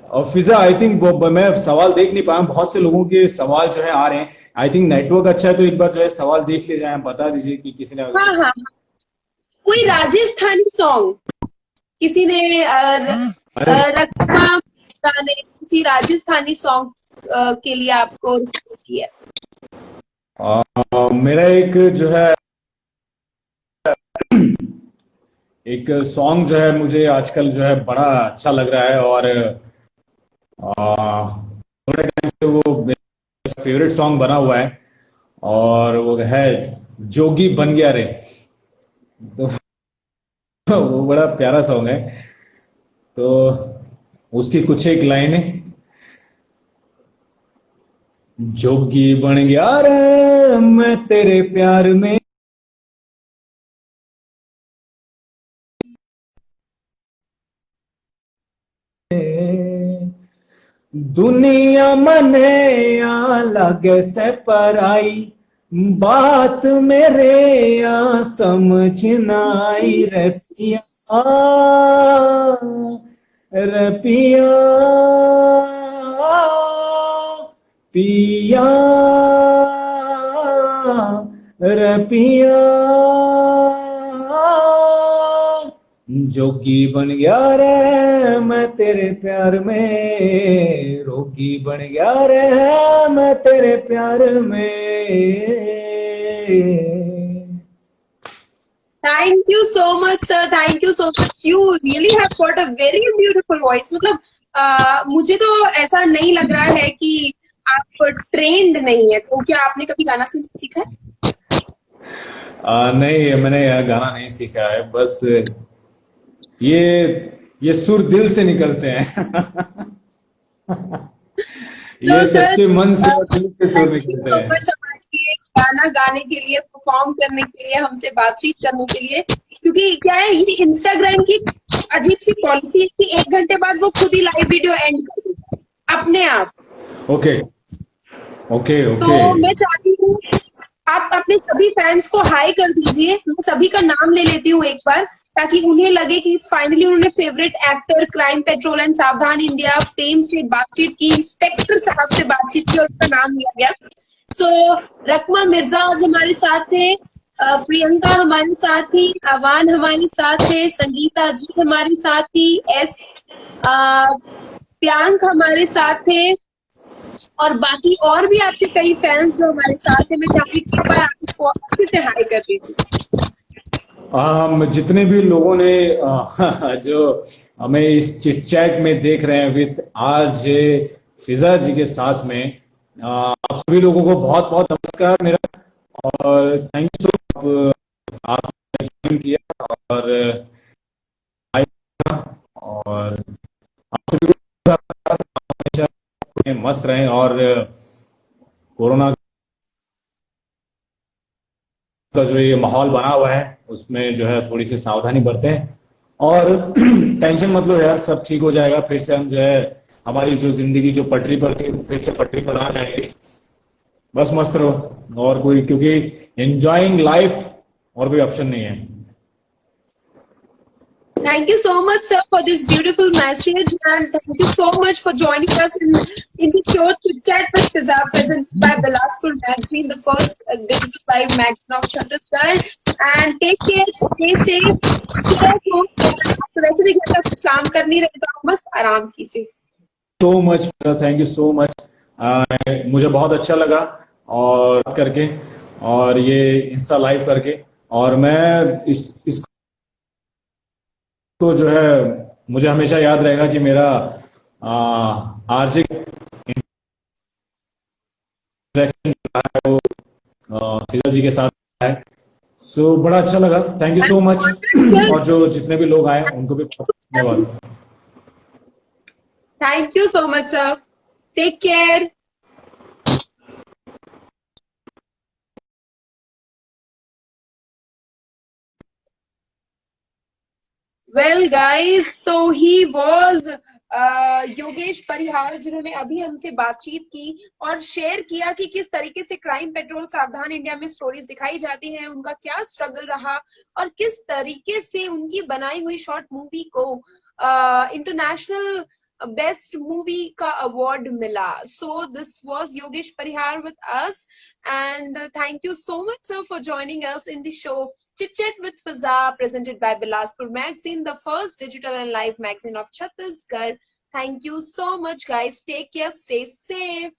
और फिजा आई थिंक मैं सवाल देख नहीं पाया, बहुत से लोगों के सवाल जो है आ रहे हैं। आई थिंक नेटवर्क अच्छा है, तो एक बार जो है सवाल देख ले जाए, बता दीजिए कि किसी ने। हाँ हाँ। कोई राजस्थानी सॉन्ग किसी ने अरे रखा गाने, किसी राजस्थानी सॉन्ग के लिए आपको रिक्वेस्ट किया है। मेरा एक जो है एक सॉन्ग जो है मुझे आजकल जो है बड़ा अच्छा लग रहा है, और थोड़े टाइम से वो मेरा फेवरेट सॉन्ग बना हुआ है, और वो है जोगी बन गया रे। तो वो बड़ा प्यारा सॉन्ग है। तो उसकी कुछ एक लाइनें, जोगी बन गया रे मैं तेरे प्यार में, दुनिया मने या लगे से पराई, बात मेरे या समझ ना आई रे पिया, रे पिया, पिया, रे पिया, जोगी बन गया रे मैं तेरे प्यार में, रोगी बन गया रे मैं तेरे प्यार में। Thank you so much, sir. Thank you so much. You really have got a very beautiful voice. मतलब मुझे तो ऐसा नहीं लग रहा है कि आप ट्रेंड नहीं है। तो क्या आपने कभी गाना सीखा है? नहीं, मैंने यार गाना नहीं सीखा है, बस ये सुर दिल से निकलते हैं। So, ये sir, सबके मन से और दिल से सुर thank you निकलते so हैं। much हमारे लिए गाना गाने के लिए, परफॉर्म करने के लिए, हमसे बातचीत करने के लिए। क्योंकि क्या है, ये इंस्टाग्राम की अजीब सी पॉलिसी है कि 1 घंटे बाद वो खुद ही लाइव वीडियो एंड कर देता है अपने आप। ओके ओके तो ओके। मैं चाहती हूँ कि आप अपने सभी फैंस को हाई कर दीजिए। मैं सभी का नाम ले लेती हूँ एक बार, ताकि उन्हें लगे कि फाइनली उन्होंने favourite actor, crime Patrol and सावधान इंडिया फेम से बातचीत की, इंस्पेक्टर साहब से बातचीत की और उसका नाम लिया गया। सो रकमा मिर्जा आज हमारे साथ थे, प्रियंका हमारे साथ थी, अवान हमारे साथ थे, संगीता जी हमारे साथ थी, प्रियांक हमारे साथ थे, और बाकी और भी आपके कई फैंस जो हमारे साथ हैं। मैं चाहती हूँ कि एक बार आप इसको अच्छे से हाई कर दीजिए। जितने भी लोगों ने जो हमें इस चिट चैट में देख रहे हैं विथ आरजे फिजा जी के साथ में, आप सभी लोगों को बहुत बहुत नमस्कार मेरा, और थैंक यू सो मच आपने ज्वाइन किया, और और आप सभी को हमेशा मस्त रहें, और कोरोना का जो ये माहौल बना हुआ है उसमें जो है थोड़ी सी सावधानी बरतें, और टेंशन मत लो यार, सब ठीक हो जाएगा। फिर से हम जो है हमारी जो जिंदगी जो पटरी पर थी फिर से पटरी पर आ जाएगी। बस मस्त रहो, और कोई, क्योंकि एंजॉइंग लाइफ और कोई ऑप्शन नहीं है। Thank you so much, sir, for this beautiful message, and thank you so much for joining us in the show Chit Chat with Fiza, presented by Bilaspur Magazine, the first digital live magazine of Chhattisgarh. And take care, stay safe, stay at home. तो वैसे भी घर का कुछ काम कर नहीं रहे तो आप बस आराम कीजिए। So much, thank you so much. मुझे बहुत अच्छा लगा और बात करके, और ये इंस्टा लाइव करके, और मैं इसको जो है मुझे हमेशा याद रहेगा कि मेरा आरजे इंटरेक्शन है वो फिजा जी के साथ है। सो बड़ा अच्छा लगा, थैंक यू सो मच। और जो जितने भी लोग आए उनको भी बहुत धन्यवाद। Thank you so much, sir. Take care. Well, guys, so he was Yogesh परिहार, जिन्होंने अभी हमसे बातचीत की और शेयर किया कि किस तरीके से क्राइम पेट्रोल सावधान इंडिया में स्टोरीज दिखाई जाती हैं, उनका क्या स्ट्रगल रहा और किस तरीके से उनकी बनाई हुई शॉर्ट मूवी को इंटरनेशनल बेस्ट मूवी का अवार्ड मिला। So this was Yogesh Parihar with us, and thank you so much sir for joining us in the show Chit Chat with Fiza, presented by Bilaspur Magazine, the first digital and live magazine of Chhattisgarh. Thank you so much, guys. Take care, stay safe.